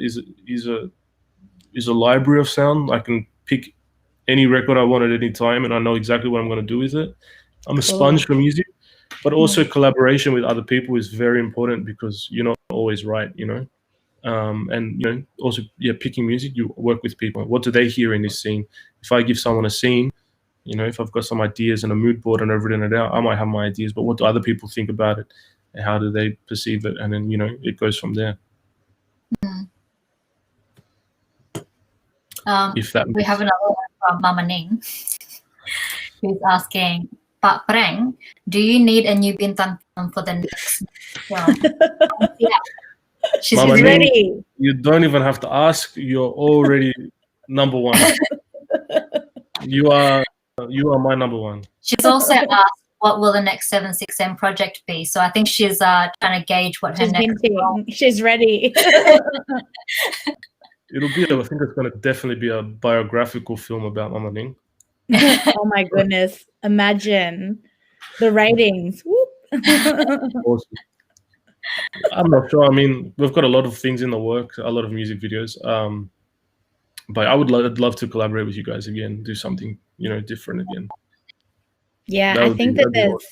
library of sound. I can pick any record I want at any time, and I know exactly what I'm going to do with it. I'm a sponge for music, but also collaboration with other people is very important, because you're not always right, and also picking music, you work with people. What do they hear in this scene? If I give someone a scene, if I've got some ideas and a mood board and I've written it out, I might have my ideas, but what do other people think about it, and how do they perceive it? And then it goes from there. We have another one from Mama Ning, who's asking, Pak Preng, do you need a new bintang film for the next film? Yeah. She's Mama ready. Ning, you don't even have to ask. You're already number one. You are my number one. She's also asked, what will the next 76M project be? So I think she's trying to gauge what her next film. She's ready. It'll be, I think it's going to definitely be a biographical film about Mama Ning. Oh my goodness. Imagine the ratings. Awesome. I'm not sure. I mean, we've got a lot of things in the work, a lot of music videos. But I'd love to collaborate with you guys again, do something, different again. Yeah, I think that there's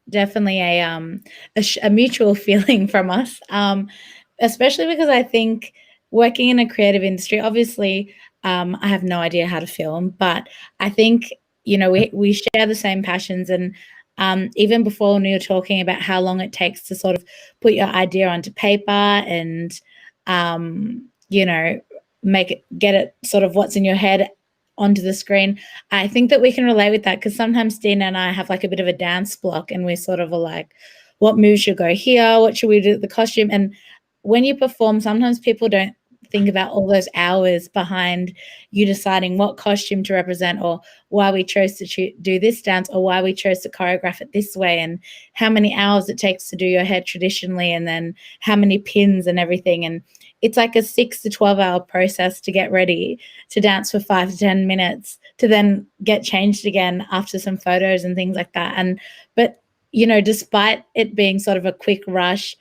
definitely a mutual feeling from us, especially because I think working in a creative industry, obviously, I have no idea how to film, but I think, we share the same passions. And even before, when you were talking about how long it takes to sort of put your idea onto paper and, get it sort of what's in your head onto the screen. I think that we can relate with that, because sometimes Dina and I have like a bit of a dance block, and we sort of are like, what moves should go here? What should we do with the costume? And when you perform, sometimes people don't think about all those hours behind you deciding what costume to represent, or why we chose to do this dance, or why we chose to choreograph it this way, and how many hours it takes to do your hair traditionally, and then how many pins and everything. And it's like a 6 to 12 hour process to get ready to dance for 5 to 10 minutes, to then get changed again after some photos and things like that. But despite it being sort of a quick rush,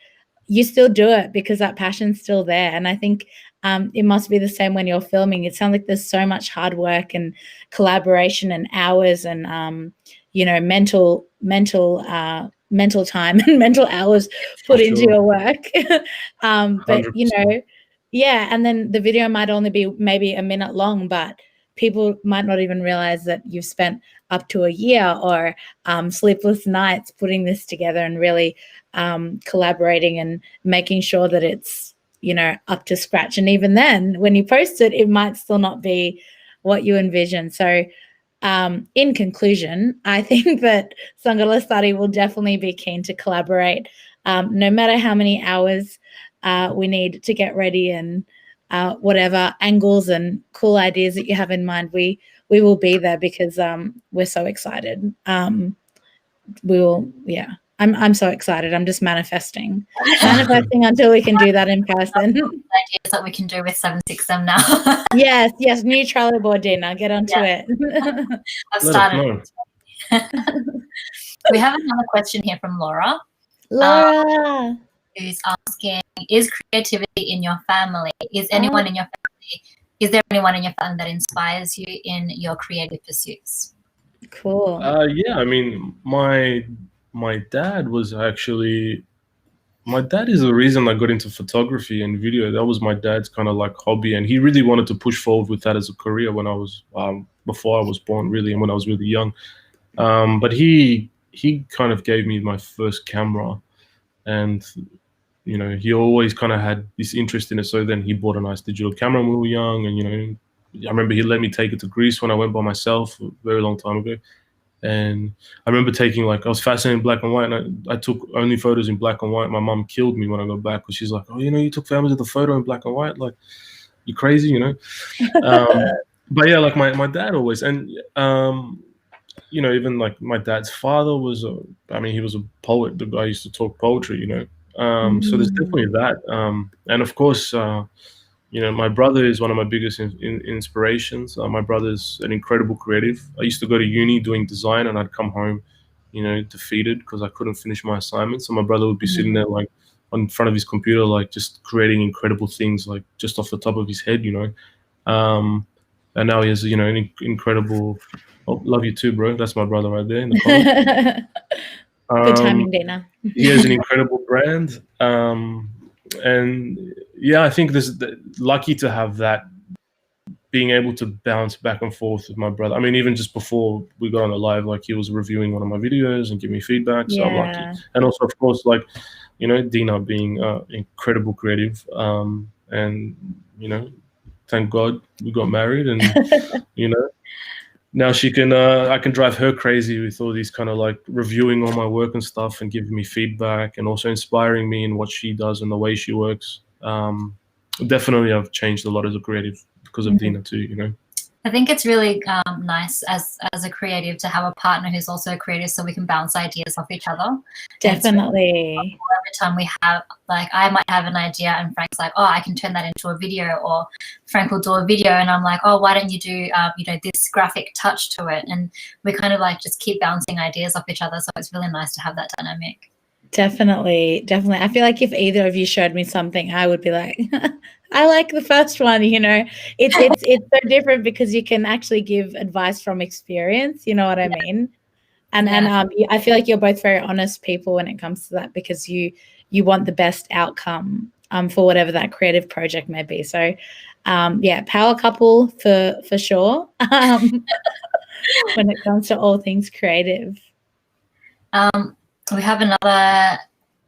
you still do it because that passion's still there. And I think it must be the same when you're filming. It sounds like there's so much hard work and collaboration and hours and mental mental time and mental hours put into your work. But 100%. yeah, and then the video might only be maybe a minute long, but people might not even realize that you've spent up to a year or sleepless nights putting this together and really collaborating and making sure that it's, up to scratch. And even then, when you post it, it might still not be what you envision. So in conclusion, I think that Sangha Lestari will definitely be keen to collaborate, no matter how many hours we need to get ready and whatever angles and cool ideas that you have in mind, we will be there because we're so excited. We will, yeah. I'm so excited. I'm just manifesting until we can do that in person. Ideas that we can do with 767 now. Yes, new Trello board, Dina. Get onto it. I've started. We have another question here from Laura. Laura. Who's asking, is creativity in your family? Is there anyone in your family that inspires you in your creative pursuits? Cool. Yeah, I mean, my dad was actually, my dad is the reason I got into photography and video. That was my dad's kind of like hobby, and he really wanted to push forward with that as a career when I was before I was born, really, and when I was really young. But he kind of gave me my first camera, and he always kind of had this interest in it. So then he bought a nice digital camera when we were young, and I remember he let me take it to Greece when I went by myself a very long time ago. And I remember I was fascinated in black and white, and I took only photos in black and white. My mom killed me when I got back because she's like, "Oh, you took families of the photo in black and white? Like, you crazy, But yeah, like my dad always, and even like my dad's father was he was a poet. The guy used to talk poetry, So there's definitely that, and of course, my brother is one of my biggest inspirations. My brother's an incredible creative. I used to go to uni doing design, and I'd come home, defeated because I couldn't finish my assignments. So my brother would be sitting there, like, in front of his computer, like, just creating incredible things, like, just off the top of his head, And now he has, an incredible. Oh, love you too, bro. That's my brother right there in the comments. Good timing, Dana. He has an incredible brand. And yeah, I think lucky to have that, being able to bounce back and forth with my brother. I mean, even just before we got on the live, like, he was reviewing one of my videos and giving me feedback. So I'm lucky. And also, of course, like, Dina being incredible creative. And, thank God we got married, and, now she can, I can drive her crazy with all these kind of like reviewing all my work and stuff and giving me feedback and also inspiring me in what she does and the way she works. Definitely I've changed a lot as a creative because of Dina too, I think it's really nice as a creative to have a partner who's also a creative, so we can bounce ideas off each other. Definitely. Every time we have, like, I might have an idea and Frank's like, oh, I can turn that into a video, or Frank will do a video and I'm like, oh, why don't you do this graphic touch to it? And we kind of like just keep bouncing ideas off each other. So it's really nice to have that dynamic. Definitely. I feel like if either of you showed me something, I would be like, I like the first one. It's so different because you can actually give advice from experience. You know what I mean? And I feel like you're both very honest people when it comes to that, because you want the best outcome for whatever that creative project may be. So power couple for sure. When it comes to all things creative. We have another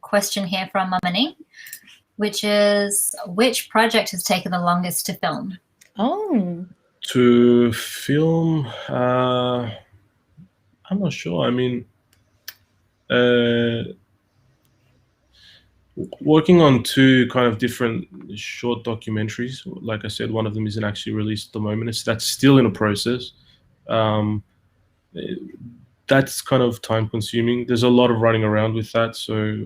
question here from Mamani, which is, which project has taken the longest to film? Oh. To film, I'm not sure. I mean, working on two kind of different short documentaries. Like I said, one of them isn't actually released at the moment. That's still in a process. That's kind of time consuming. There's a lot of running around with that. So,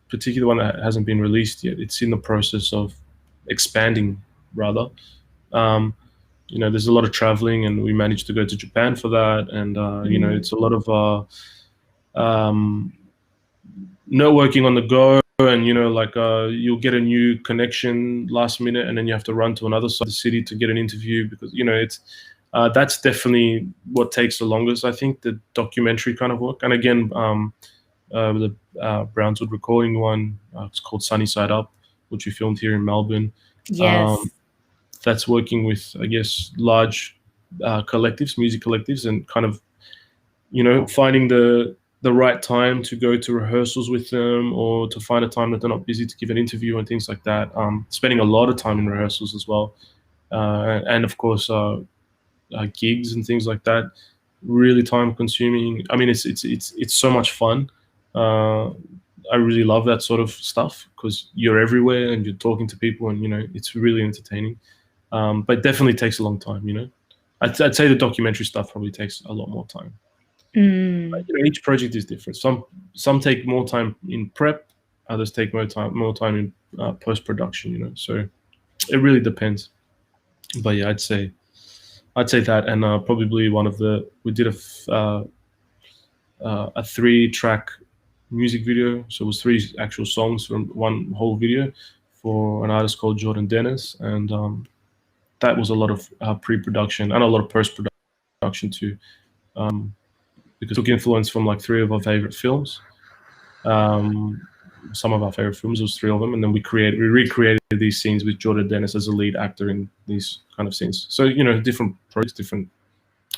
particularly one that hasn't been released yet, it's in the process of expanding rather. There's a lot of traveling, and we managed to go to Japan for that. And, it's a lot of networking on the go. And, you'll get a new connection last minute, and then you have to run to another side of the city to get an interview because, it's that's definitely what takes the longest, I think, the documentary kind of work. And again, the Brownswood recording one. It's called Sunny Side Up, which we filmed here in Melbourne. Yes. That's working with, I guess, large collectives, music collectives, and kind of, finding the right time to go to rehearsals with them, or to find a time that they're not busy to give an interview and things like that. Spending a lot of time in rehearsals as well, and of course gigs and things like that. Really time consuming. I mean, it's so much fun. I really love that sort of stuff because you're everywhere and you're talking to people, and it's really entertaining. But definitely takes a long time. I'd say the documentary stuff probably takes a lot more time. But, each project is different. Some take more time in prep, others take more time in post production. So it really depends. But yeah, I'd say that, and probably we did a 3-track music video. So it was 3 actual songs from one whole video for an artist called Jordan Dennis, and that was a lot of pre-production and a lot of post-production too, because it took influence from like 3 of our favorite films. Some of our favorite films, was 3 of them, and then we recreated these scenes with Jordan Dennis as a lead actor in these kind of scenes. So different projects, different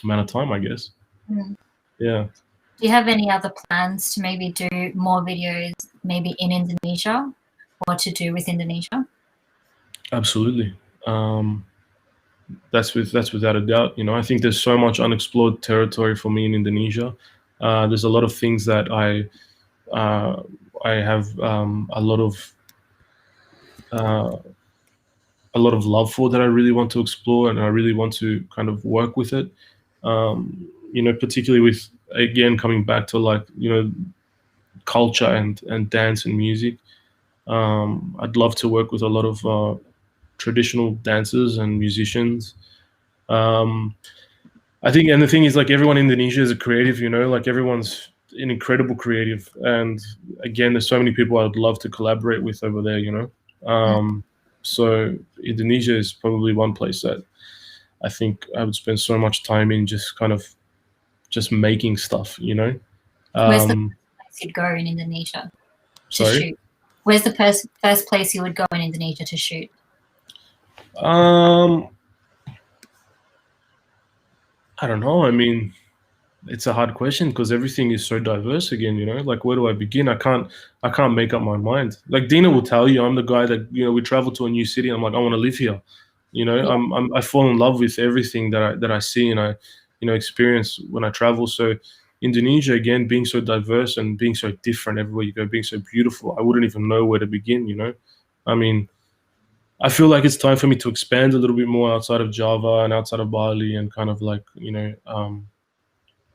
amount of time, I guess. Yeah. Do you have any other plans to maybe do more videos, maybe in Indonesia, or to do with Indonesia? Absolutely. That's without a doubt. I think there's so much unexplored territory for me in Indonesia. There's a lot of things that I have a lot of love for, that I really want to explore, and I really want to kind of work with it. Particularly with, again, coming back to culture and dance and music. I'd love to work with a lot of traditional dancers and musicians. I think, and the thing is, everyone in Indonesia is a creative, everyone's an incredible creative, and again, there's so many people I would love to collaborate with over there. So Indonesia is probably one place that I think I would spend so much time in, just kind of just making stuff. Where's the place you'd go in Indonesia to shoot? Where's the first place you would go in Indonesia to shoot? I don't know. I mean, it's a hard question because everything is so diverse again, where do I begin? I can't make up my mind. Like Dina will tell you, I'm the guy that, we travel to a new city, and I'm like, I want to live here. Yeah. I fall in love with everything that I see and I, experience when I travel. So Indonesia, again, being so diverse and being so different everywhere you go, being so beautiful, I wouldn't even know where to begin, I mean, I feel like it's time for me to expand a little bit more outside of Java and outside of Bali, and kind of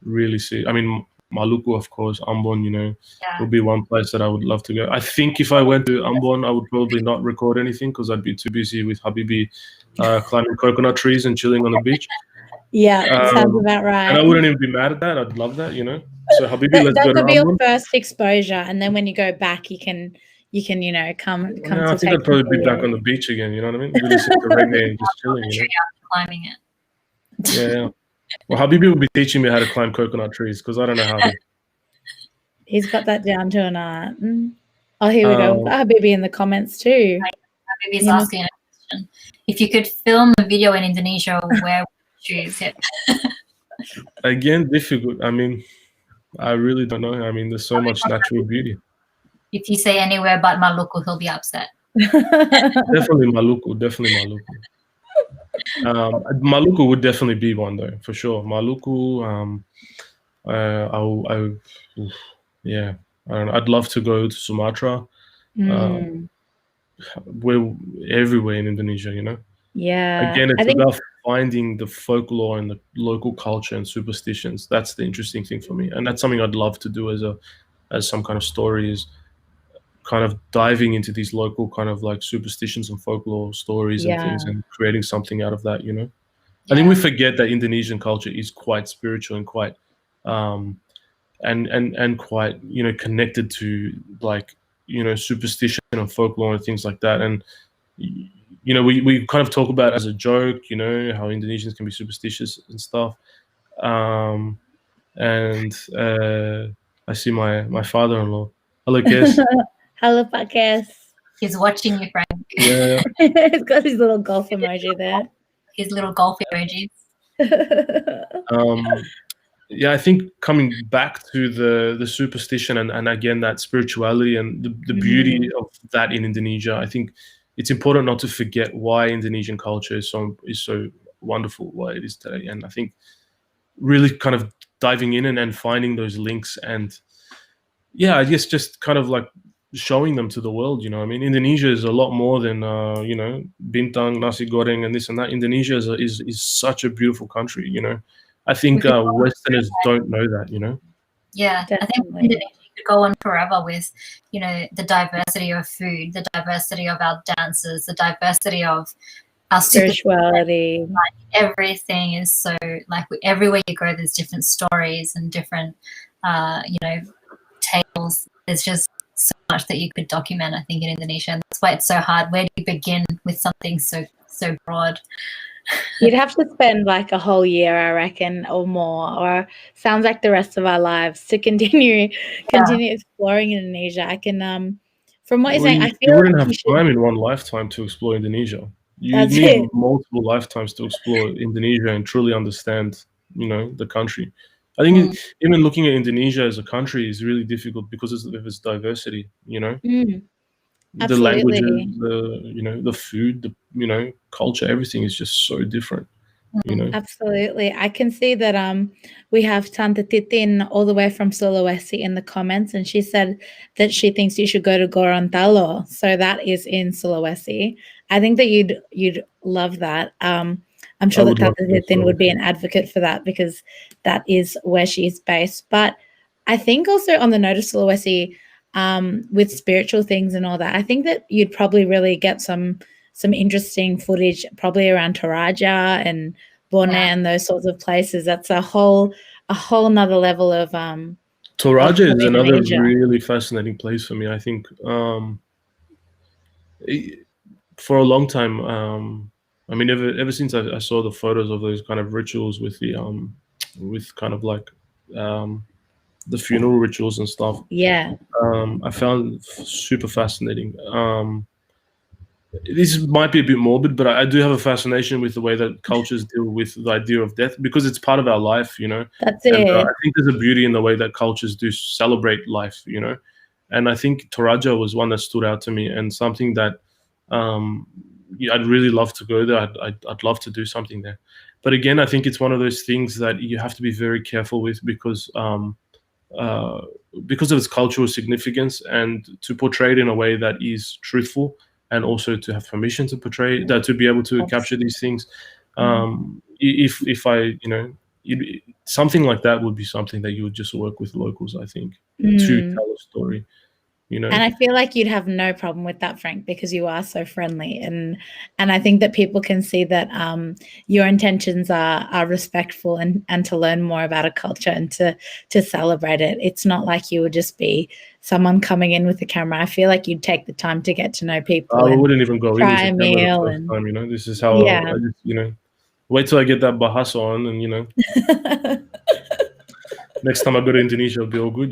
really see. I mean, Maluku, of course, Ambon, would be one place that I would love to go. I think if I went to Ambon, I would probably not record anything because I'd be too busy with Habibi climbing coconut trees and chilling on the beach. Yeah, sounds about right. And I wouldn't even be mad at that. I'd love that, So Habibi, let's go to That could be your Ambon. first exposure, and then when you go back, you can come. Yeah, I think I'd probably be back on the beach again. You know what I mean? Really sit the reggae and just chilling. Climbing it. Yeah. Well, Habibi will be teaching me how to climb coconut trees because I don't know how to. He's got that down to an art. Oh, here we go. Habibi in the comments too. Habibi's asking a question. If you could film a video in Indonesia, where would you choose it? Again, difficult. I mean, I really don't know. I mean, there's so much natural beauty. If you say anywhere but Maluku, he'll be upset. Definitely Maluku. Maluku would definitely be one though, for sure. Maluku. Yeah. I don't know. I'd love to go to Sumatra. We're everywhere in Indonesia, Yeah. Again, it's about finding the folklore and the local culture and superstitions. That's the interesting thing for me, and that's something I'd love to do as some kind of story, is kind of diving into these local kind of superstitions and folklore stories and things, and creating something out of that. I think we forget that Indonesian culture is quite spiritual and quite and quite connected to superstition and folklore and things like that. And we kind of talk about it as a joke, how Indonesians can be superstitious and stuff. I see my father-in-law. Hello, Kes. Hello, podcast. He's watching you, Frank. Yeah. It's got his little golf emoji there. His little golf emojis. Yeah, I think coming back to the superstition and again that spirituality and the beauty of that in Indonesia, I think it's important not to forget why Indonesian culture is so wonderful, why it is today. And I think really kind of diving in and finding those links and yeah, I guess just kind of like showing them to the world. I mean, Indonesia is a lot more than bintang, nasi goreng, and this and that. Indonesia is such a beautiful country. I think Westerners don't know that. Yeah, I think Indonesia could go on forever with, the diversity of food, the diversity of our dances, the diversity of our spirituality. Everything is so like everywhere you go, there's different stories and different, tales. There's just so much that you could document, I think, in Indonesia. And that's why it's so hard. Where do you begin with something so broad? You'd have to spend like a whole year, I reckon, or more, or sounds like the rest of our lives to continue exploring Indonesia. I can, from what you're saying, I feel you wouldn't have time in one lifetime to explore Indonesia. You need multiple lifetimes to explore Indonesia and truly understand, the country. I think even looking at Indonesia as a country is really difficult because of its diversity. The languages, the food, the culture, everything is just so different. Absolutely. I can see that we have Tante Titin all the way from Sulawesi in the comments, and she said that she thinks you should go to Gorontalo. So that is in Sulawesi. I think that you'd love that. I'm sure that Tante Titin would be an advocate for that because that is where she's based. But I think also on the note of Sulawesi, with spiritual things and all that, I think that you'd probably really get some interesting footage probably around Toraja and Borneo and those sorts of places. That's a whole nother level of Toraja is another really fascinating place for me. I think for a long time, I mean, ever since I saw the photos of those kind of rituals with the with kind of like the funeral rituals and stuff. Yeah. I found super fascinating. This might be a bit morbid, but I do have a fascination with the way that cultures deal with the idea of death because it's part of our life, That's it. I think there's a beauty in the way that cultures do celebrate life, And I think Toraja was one that stood out to me and something that I'd really love to go there. I'd love to do something there. But again, I think it's one of those things that you have to be very careful with because of its cultural significance and to portray it in a way that is truthful and also to have permission to portray that, to be able to capture these things. If I, something like that would be something that you would just work with locals, I think, to tell a story. And I feel like you'd have no problem with that, Frank, because you are so friendly, and I think that people can see that your intentions are respectful and to learn more about a culture and to celebrate it. It's not like you would just be someone coming in with a camera. I feel like you'd take the time to get to know people. I wouldn't even go in with a meal the first time. This is how I just, wait till I get that bahasa on, and next time I go to Indonesia, it'll be all good,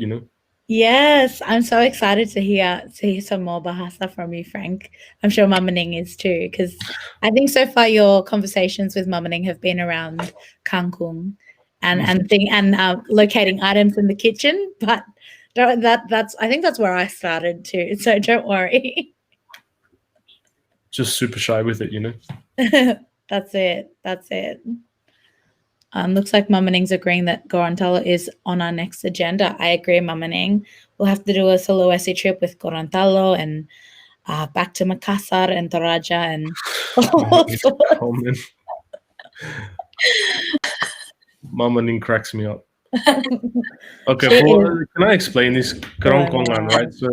Yes, I'm so excited to hear some more Bahasa from you, Frank. I'm sure Mama Ning is too, because I think so far your conversations with Mama Ning have been around kangkung and locating items in the kitchen. But that's I think that's where I started too. So don't worry. Just super shy with it, That's it. Looks like Mama Ning's agreeing that Gorontalo is on our next agenda. I agree, Mama Ning. We'll have to do a Sulawesi trip with Gorontalo and back to Makassar and Toraja and Mama Ning cracks me up. Okay, can I explain this? Kerongkongan, right? So,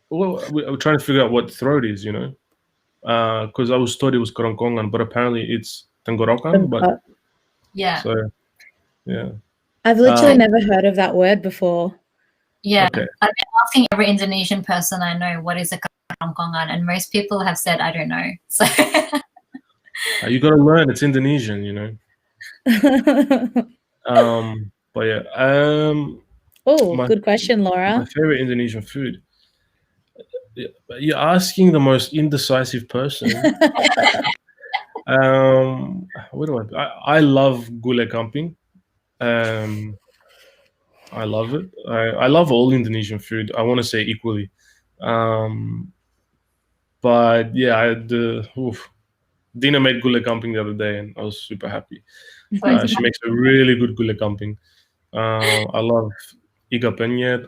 we're trying to figure out what throat is, because I was taught it was Kerongkongan, but apparently it's tenggorokan. But yeah, so yeah, I've literally never heard of that word before. Yeah, okay. I've been asking every Indonesian person I know what is a kerongkongan, and most people have said I don't know. So you got to learn. It's Indonesian, But yeah, Oh, my good question, Laura. my favorite Indonesian food. You're asking the most indecisive person. What do I love gulai kambing. I love it. I love all Indonesian food. I want to say equally. But yeah, Dina made gulai kambing the other day, and I was super happy. She makes a really good gulai kambing. I love iga penyet.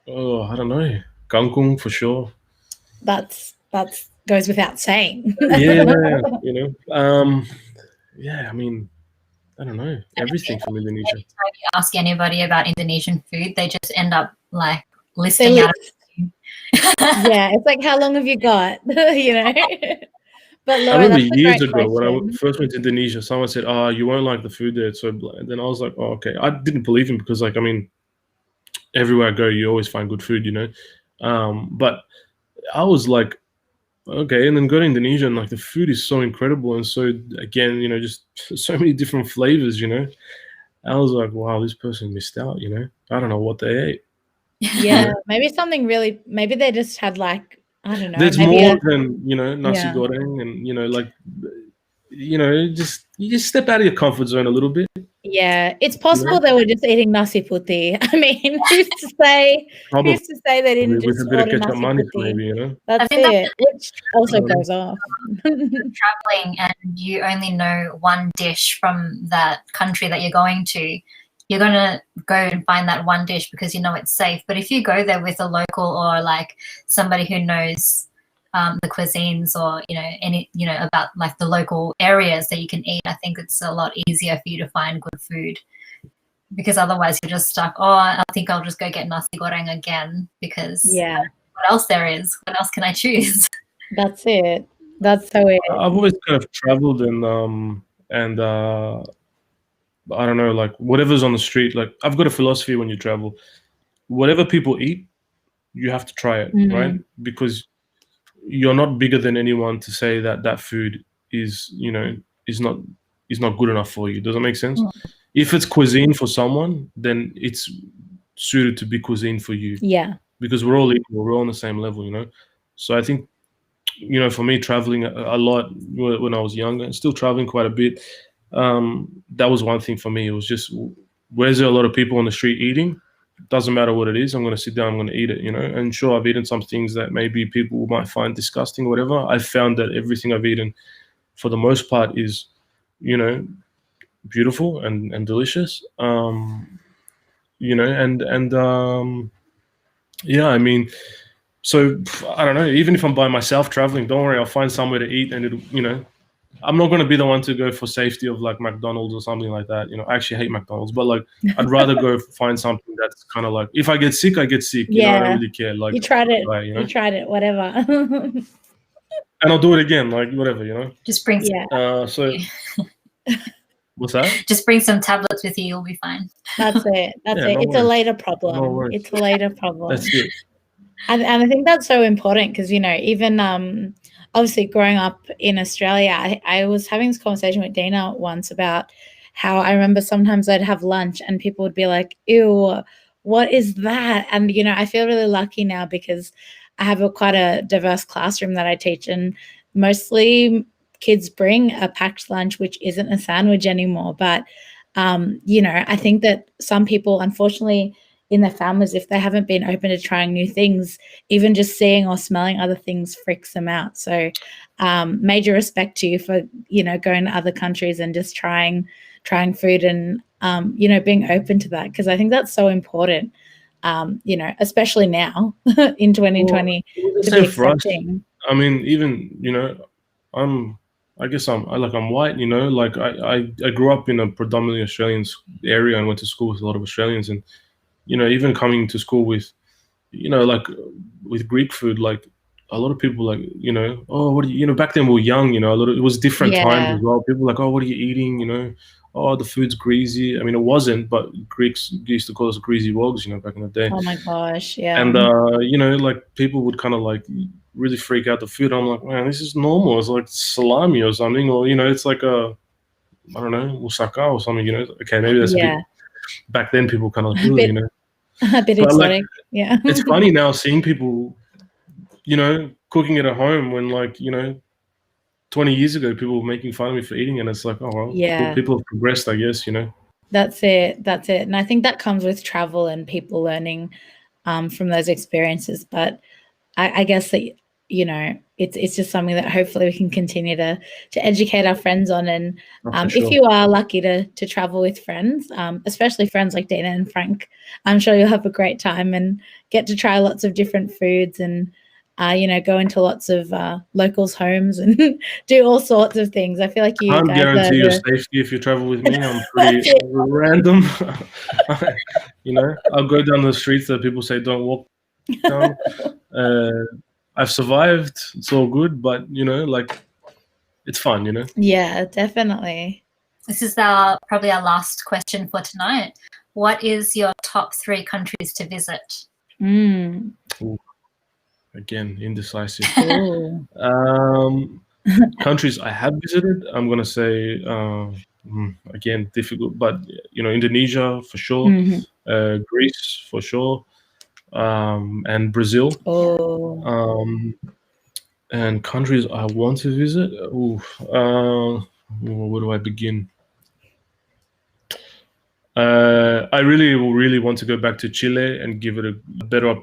Ooh, I don't know, kangkung for sure. that's goes without saying. Yeah, yeah. I mean, I don't know, everything from Indonesia. Anytime you ask anybody about Indonesian food, they just end up like listing out. Yeah, it's like, how long have you got? You know. But I Laura, remember that's a years great ago when I question. first went to Indonesia, someone said, "Oh, you won't like the food there." So, and then I was like, "Oh, okay." I didn't believe him because, like, I mean, everywhere I go, you always find good food, you know. But I was like, okay, and then go to Indonesia, and like the food is so incredible, and so again, you know, just so many different flavors, you know. I was like, wow, this person missed out, you know. I don't know what they ate. Yeah, maybe something really. Maybe they just had like, I don't know. There's maybe more than, you know, nasi Yeah. goreng, and you know, like, you know, you just step out of your comfort zone a little bit. Yeah, it's possible they were just eating nasi putih. I mean, who's to say? Probably Who's to say they didn't with just a bit of order ketchup nasi manis, putih? maybe, you know. That's I mean, it, which also goes off. Traveling and you only know one dish from that country that you're going to, you're going to go and find that one dish because you know it's safe. But if you go there with a local or like somebody who knows the cuisines or, you know, any, you know, about like the local areas that you can eat, I think it's a lot easier for you to find good food. Because otherwise you're just stuck, oh, I think I'll just go get nasi goreng again because Yeah, what else there is? What else can I choose? that's it. That's so it. I've always kind of traveled and I don't know, like whatever's on the street. Like I've got a philosophy when you travel, whatever people eat, you have to try it, right? Because you're not bigger than anyone to say that that food is, you know, is not good enough for you. Does that make sense? If it's cuisine for someone, then it's suited to be cuisine for you. Yeah. Because we're all equal, we're all on the same level, you know. So I think, you know, for me, traveling a lot when I was younger, and still traveling quite a bit, that was one thing for me. It was just, where's there a lot of people on the street eating? Doesn't matter what it is, I'm going to sit down, I'm going to eat it, you know. And sure, I've eaten some things that maybe people might find disgusting or whatever. I found that everything I've eaten, for the most part, is, you know, beautiful and delicious. You know, and yeah, I mean, so I don't know. Even if I'm by myself traveling, don't worry, I'll find somewhere to eat, and it'll, you know, I'm not going to be the one to go for safety of like McDonald's or something like that. You know, I actually hate McDonald's, but like I'd rather go find something that's kind of like, if I get sick, I get sick. You know, I don't really care. Like you tried it. you know? You tried it. Whatever. And I'll do it again. Like whatever, you know. Just bring So what's that? Just bring some tablets with you. You'll be fine. That's it. That's Yeah, it. no It's a worries. later problem. No worries. It's a later problem. That's it. And I think that's so important because, you know, even obviously growing up in Australia, I was having this conversation with Dina once about how I remember sometimes I'd have lunch and people would be like, ew, what is that? And, you know, I feel really lucky now because I have quite a diverse classroom that I teach, and mostly kids bring a packed lunch, which isn't a sandwich anymore. But, you know, I think that some people, unfortunately, in their families, if they haven't been open to trying new things, even just seeing or smelling other things freaks them out. So major respect to you for, you know, going to other countries and just trying food and, you know, being open to that, because I think that's so important, you know, especially now in 2020 Well, to be accepting. I mean, even, you know, I'm white, you know, like I grew up in a predominantly Australian area and went to school with a lot of Australians, and you know, even coming to school with, you know, like with Greek food, like a lot of people like, you know, oh, what do you know, back then we were young, you know, it was different times as well. People were like, oh, what are you eating? You know, oh, the food's greasy. I mean, it wasn't, but Greeks used to call us greasy wogs, you know, back in the day. Oh my gosh, yeah. And, you know, like people would kind of like really freak out the food. I'm like, man, this is normal. It's like salami or something, or, you know, it's like I don't know, Osaka or something, you know. Okay, maybe that's a bit, back then people kind of do it, you know. A bit But exotic, like, it's funny now seeing people, you know, cooking it at home when, like, you know, 20 years ago people were making fun of me for eating, and it's like, oh well, people have progressed, I guess, you know. That's it. And I think that comes with travel and people learning from those experiences. But I guess that, you know, it's just something that hopefully we can continue to educate our friends on. And if you are lucky to travel with friends, especially friends like Dina and Frank, I'm sure you'll have a great time and get to try lots of different foods and you know, go into lots of locals' homes and do all sorts of things. I feel like you can't guys guarantee your safety if you travel with me. I'm pretty random. You know, I'll go down the streets that people say don't walk down. I've survived. It's all good, but you know, like, it's fun, you know. Yeah, definitely. This is probably our last question for tonight. What is your top 3 countries to visit? Ooh. Again, indecisive. Countries I have visited, I'm gonna say, again, difficult, but you know, Indonesia for sure, Greece for sure, and Brazil. And countries I want to visit. Where do I begin? I really want to go back to Chile and give it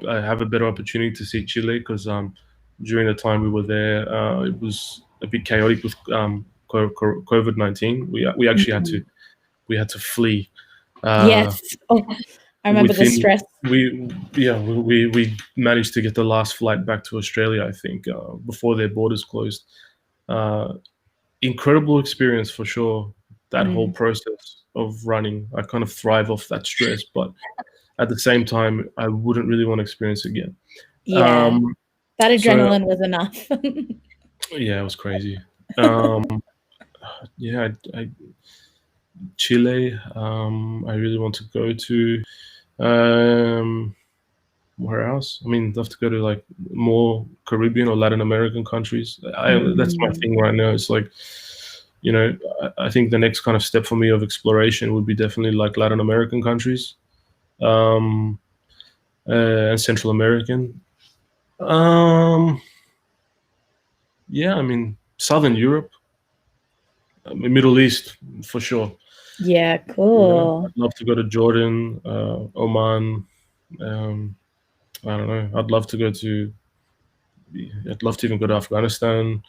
have a better opportunity to see Chile, because during the time we were there, it was a bit chaotic with COVID-19. We actually had to flee. Yes, I remember the stress. We managed to get the last flight back to Australia, I think, before their borders closed. Incredible experience for sure. That whole process of running, I kind of thrive off that stress, but at the same time, I wouldn't really want to experience it again. Yeah, that adrenaline was enough. Yeah, it was crazy. Yeah, Chile. I really want to go to. Where else? I mean, I'd love to go to like more Caribbean or Latin American countries. That's my thing right now. It's like, you know, I think the next kind of step for me of exploration would be definitely like Latin American countries, and Central American. Yeah, I mean, Southern Europe, Middle East for sure. Yeah, cool. I'd love to go to Jordan, Oman. I don't know. I'd love to even go to Afghanistan.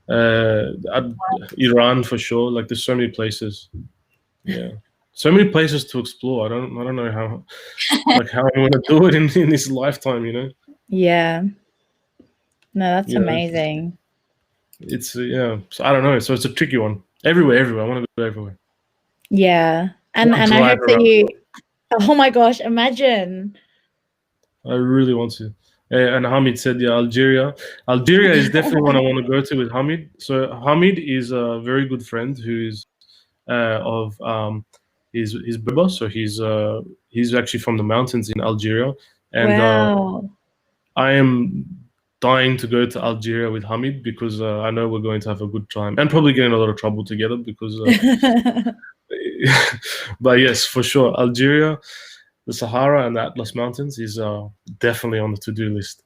Iran for sure. Like, there's so many places. Yeah, so many places to explore. I don't know how I'm going to do it in this lifetime, you know. Yeah, no, that's amazing. It's so I don't know. So it's a tricky one. Everywhere. I want to go everywhere. Yeah, and I hope that you. Oh my gosh! Imagine. I really want to. And Hamid said, yeah, Algeria. Algeria is definitely one I want to go to with Hamid. So Hamid is a very good friend who is he's Berber. So he's actually from the mountains in Algeria, and I am dying to go to Algeria with Hamid, because I know we're going to have a good time and probably get in a lot of trouble together because. But yes, for sure, Algeria, the Sahara and the Atlas Mountains is definitely on the to-do list.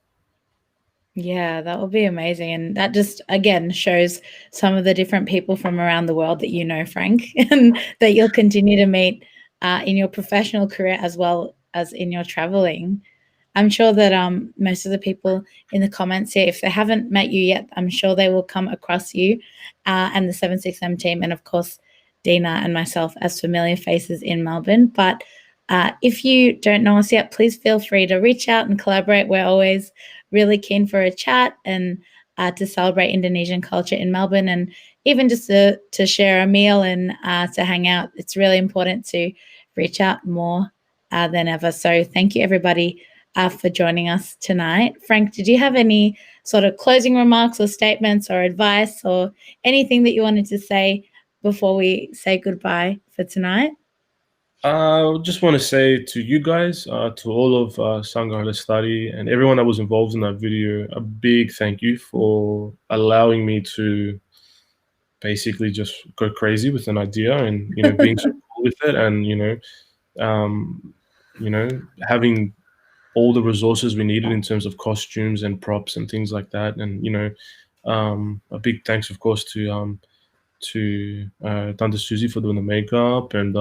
Yeah, that would be amazing. And that just, again, shows some of the different people from around the world that you know, Frank, and that you'll continue to meet in your professional career as well as in your traveling. I'm sure that most of the people in the comments here, if they haven't met you yet, I'm sure they will come across you and the 76M team, and of course, Dina and myself as familiar faces in Melbourne. But if you don't know us yet, please feel free to reach out and collaborate. We're always really keen for a chat and to celebrate Indonesian culture in Melbourne, and even just to share a meal and to hang out. It's really important to reach out more than ever. So thank you, everybody, for joining us tonight. Frank, did you have any sort of closing remarks or statements or advice or anything that you wanted to say before we say goodbye for tonight? I just want to say to you guys, to all of Sangha Lestari and everyone that was involved in that video, a big thank you for allowing me to basically just go crazy with an idea, and being so cool with it, and having all the resources we needed in terms of costumes and props and things like that. And a big thanks, of course, to Tante Susie for doing the makeup, and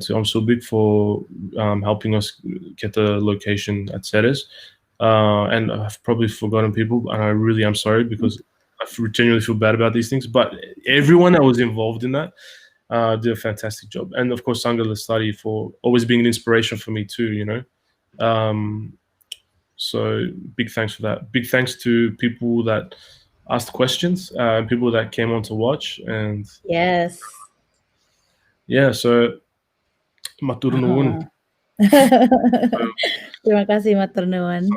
to Big for helping us get the location at Ceres. And I've probably forgotten people, and I really am sorry, because I genuinely feel bad about these things. But everyone that was involved in that did a fantastic job. And of course, Sangha Lestari for always being an inspiration for me too, so big thanks for that. Big thanks to people that asked questions, and people that came on to watch. And yes. Yeah, so matur nuwun. Terima kasih, matur nuwun.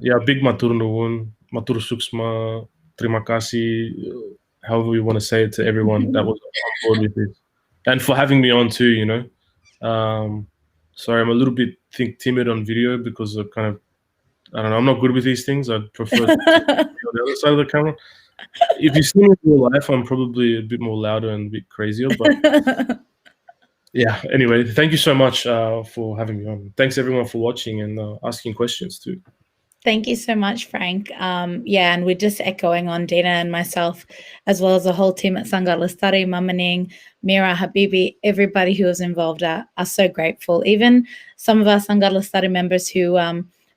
Yeah, big matur nuwun, matur suksma, terima kasih, however you want to say it, to everyone that was on board with this, and for having me on too. Sorry, I'm a little bit timid on video because of I don't know, I'm not good with these things. I prefer to be on the other side of the camera. If you see me in real life, I'm probably a bit more louder and a bit crazier, but yeah, anyway, thank you so much for having me on. Thanks everyone for watching and asking questions too. Thank you so much, Frank. Yeah, and we're just echoing on Dina and myself, as well as the whole team at Sangha Lestari, Mamaning, Mira, Habibi, everybody who was involved are so grateful. Even some of our Sangha Lestari members who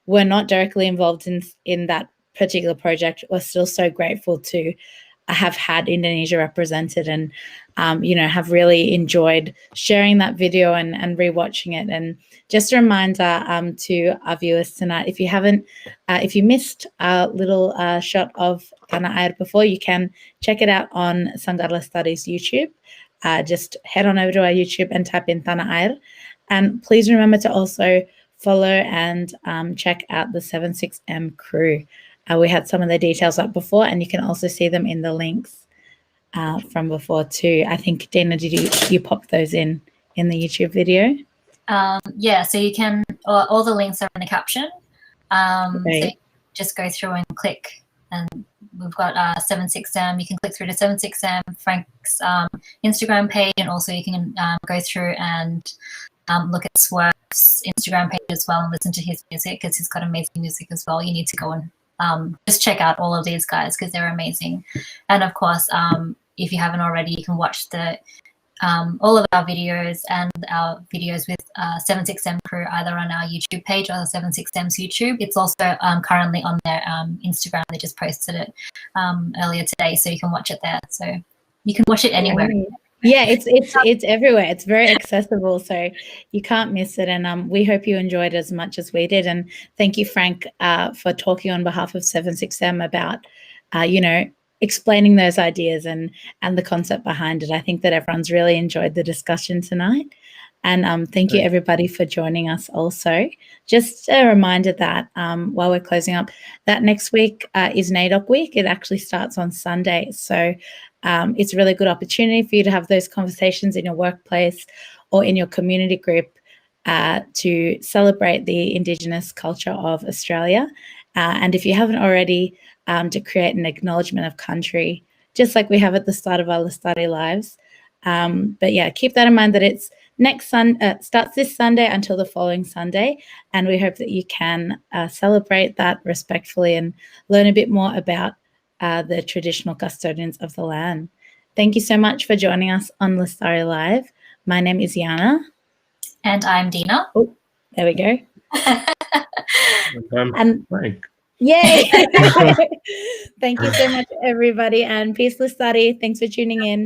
were not directly involved in that particular project were still so grateful to have had Indonesia represented, and have really enjoyed sharing that video and rewatching it. And just a reminder to our viewers tonight, if you missed a little shot of Tanah Air before, you can check it out on Sangha Lestari's YouTube. Just head on over to our YouTube and type in Tanah Air. And please remember to also follow and check out the 76M crew. We had some of the details up before, and you can also see them in the links from before too. I think, Dina, did you pop those in the YouTube video? Yeah, so you can, all the links are in the caption. Okay. So you just go through and click, and we've got 76M. You can click through to 76M, Frank's Instagram page, and also you can go through and look at Swerv's Instagram page as well and listen to his music, because he's got amazing music as well. You need to go and just check out all of these guys because they're amazing. And of course, if you haven't already, you can watch all of our videos and our videos with 76M crew either on our YouTube page or 76M's YouTube. It's also currently on their Instagram. They just posted it earlier today, so you can watch it there. So you can watch it anywhere. Yeah, it's everywhere. It's very accessible, so you can't miss it. And we hope you enjoyed as much as we did. And thank you, Frank, for talking on behalf of 76M about, explaining those ideas and the concept behind it. I think that everyone's really enjoyed the discussion tonight. And thank you, everybody, for joining us also. Just a reminder that while we're closing up, that next week is NAIDOC week. It actually starts on Sunday. So it's a really good opportunity for you to have those conversations in your workplace or in your community group to celebrate the Indigenous culture of Australia. And if you haven't already, to create an acknowledgement of country, just like we have at the start of our Lestari lives. But yeah, keep that in mind that it's starts this Sunday until the following Sunday. And we hope that you can celebrate that respectfully and learn a bit more about the traditional custodians of the land. Thank you so much for joining us on Lestari Live. My name is Yana. And I'm Dina. Oh, there we go. And Frank. Yay! Thank you so much, everybody. And peace, Lestari. Thanks for tuning in.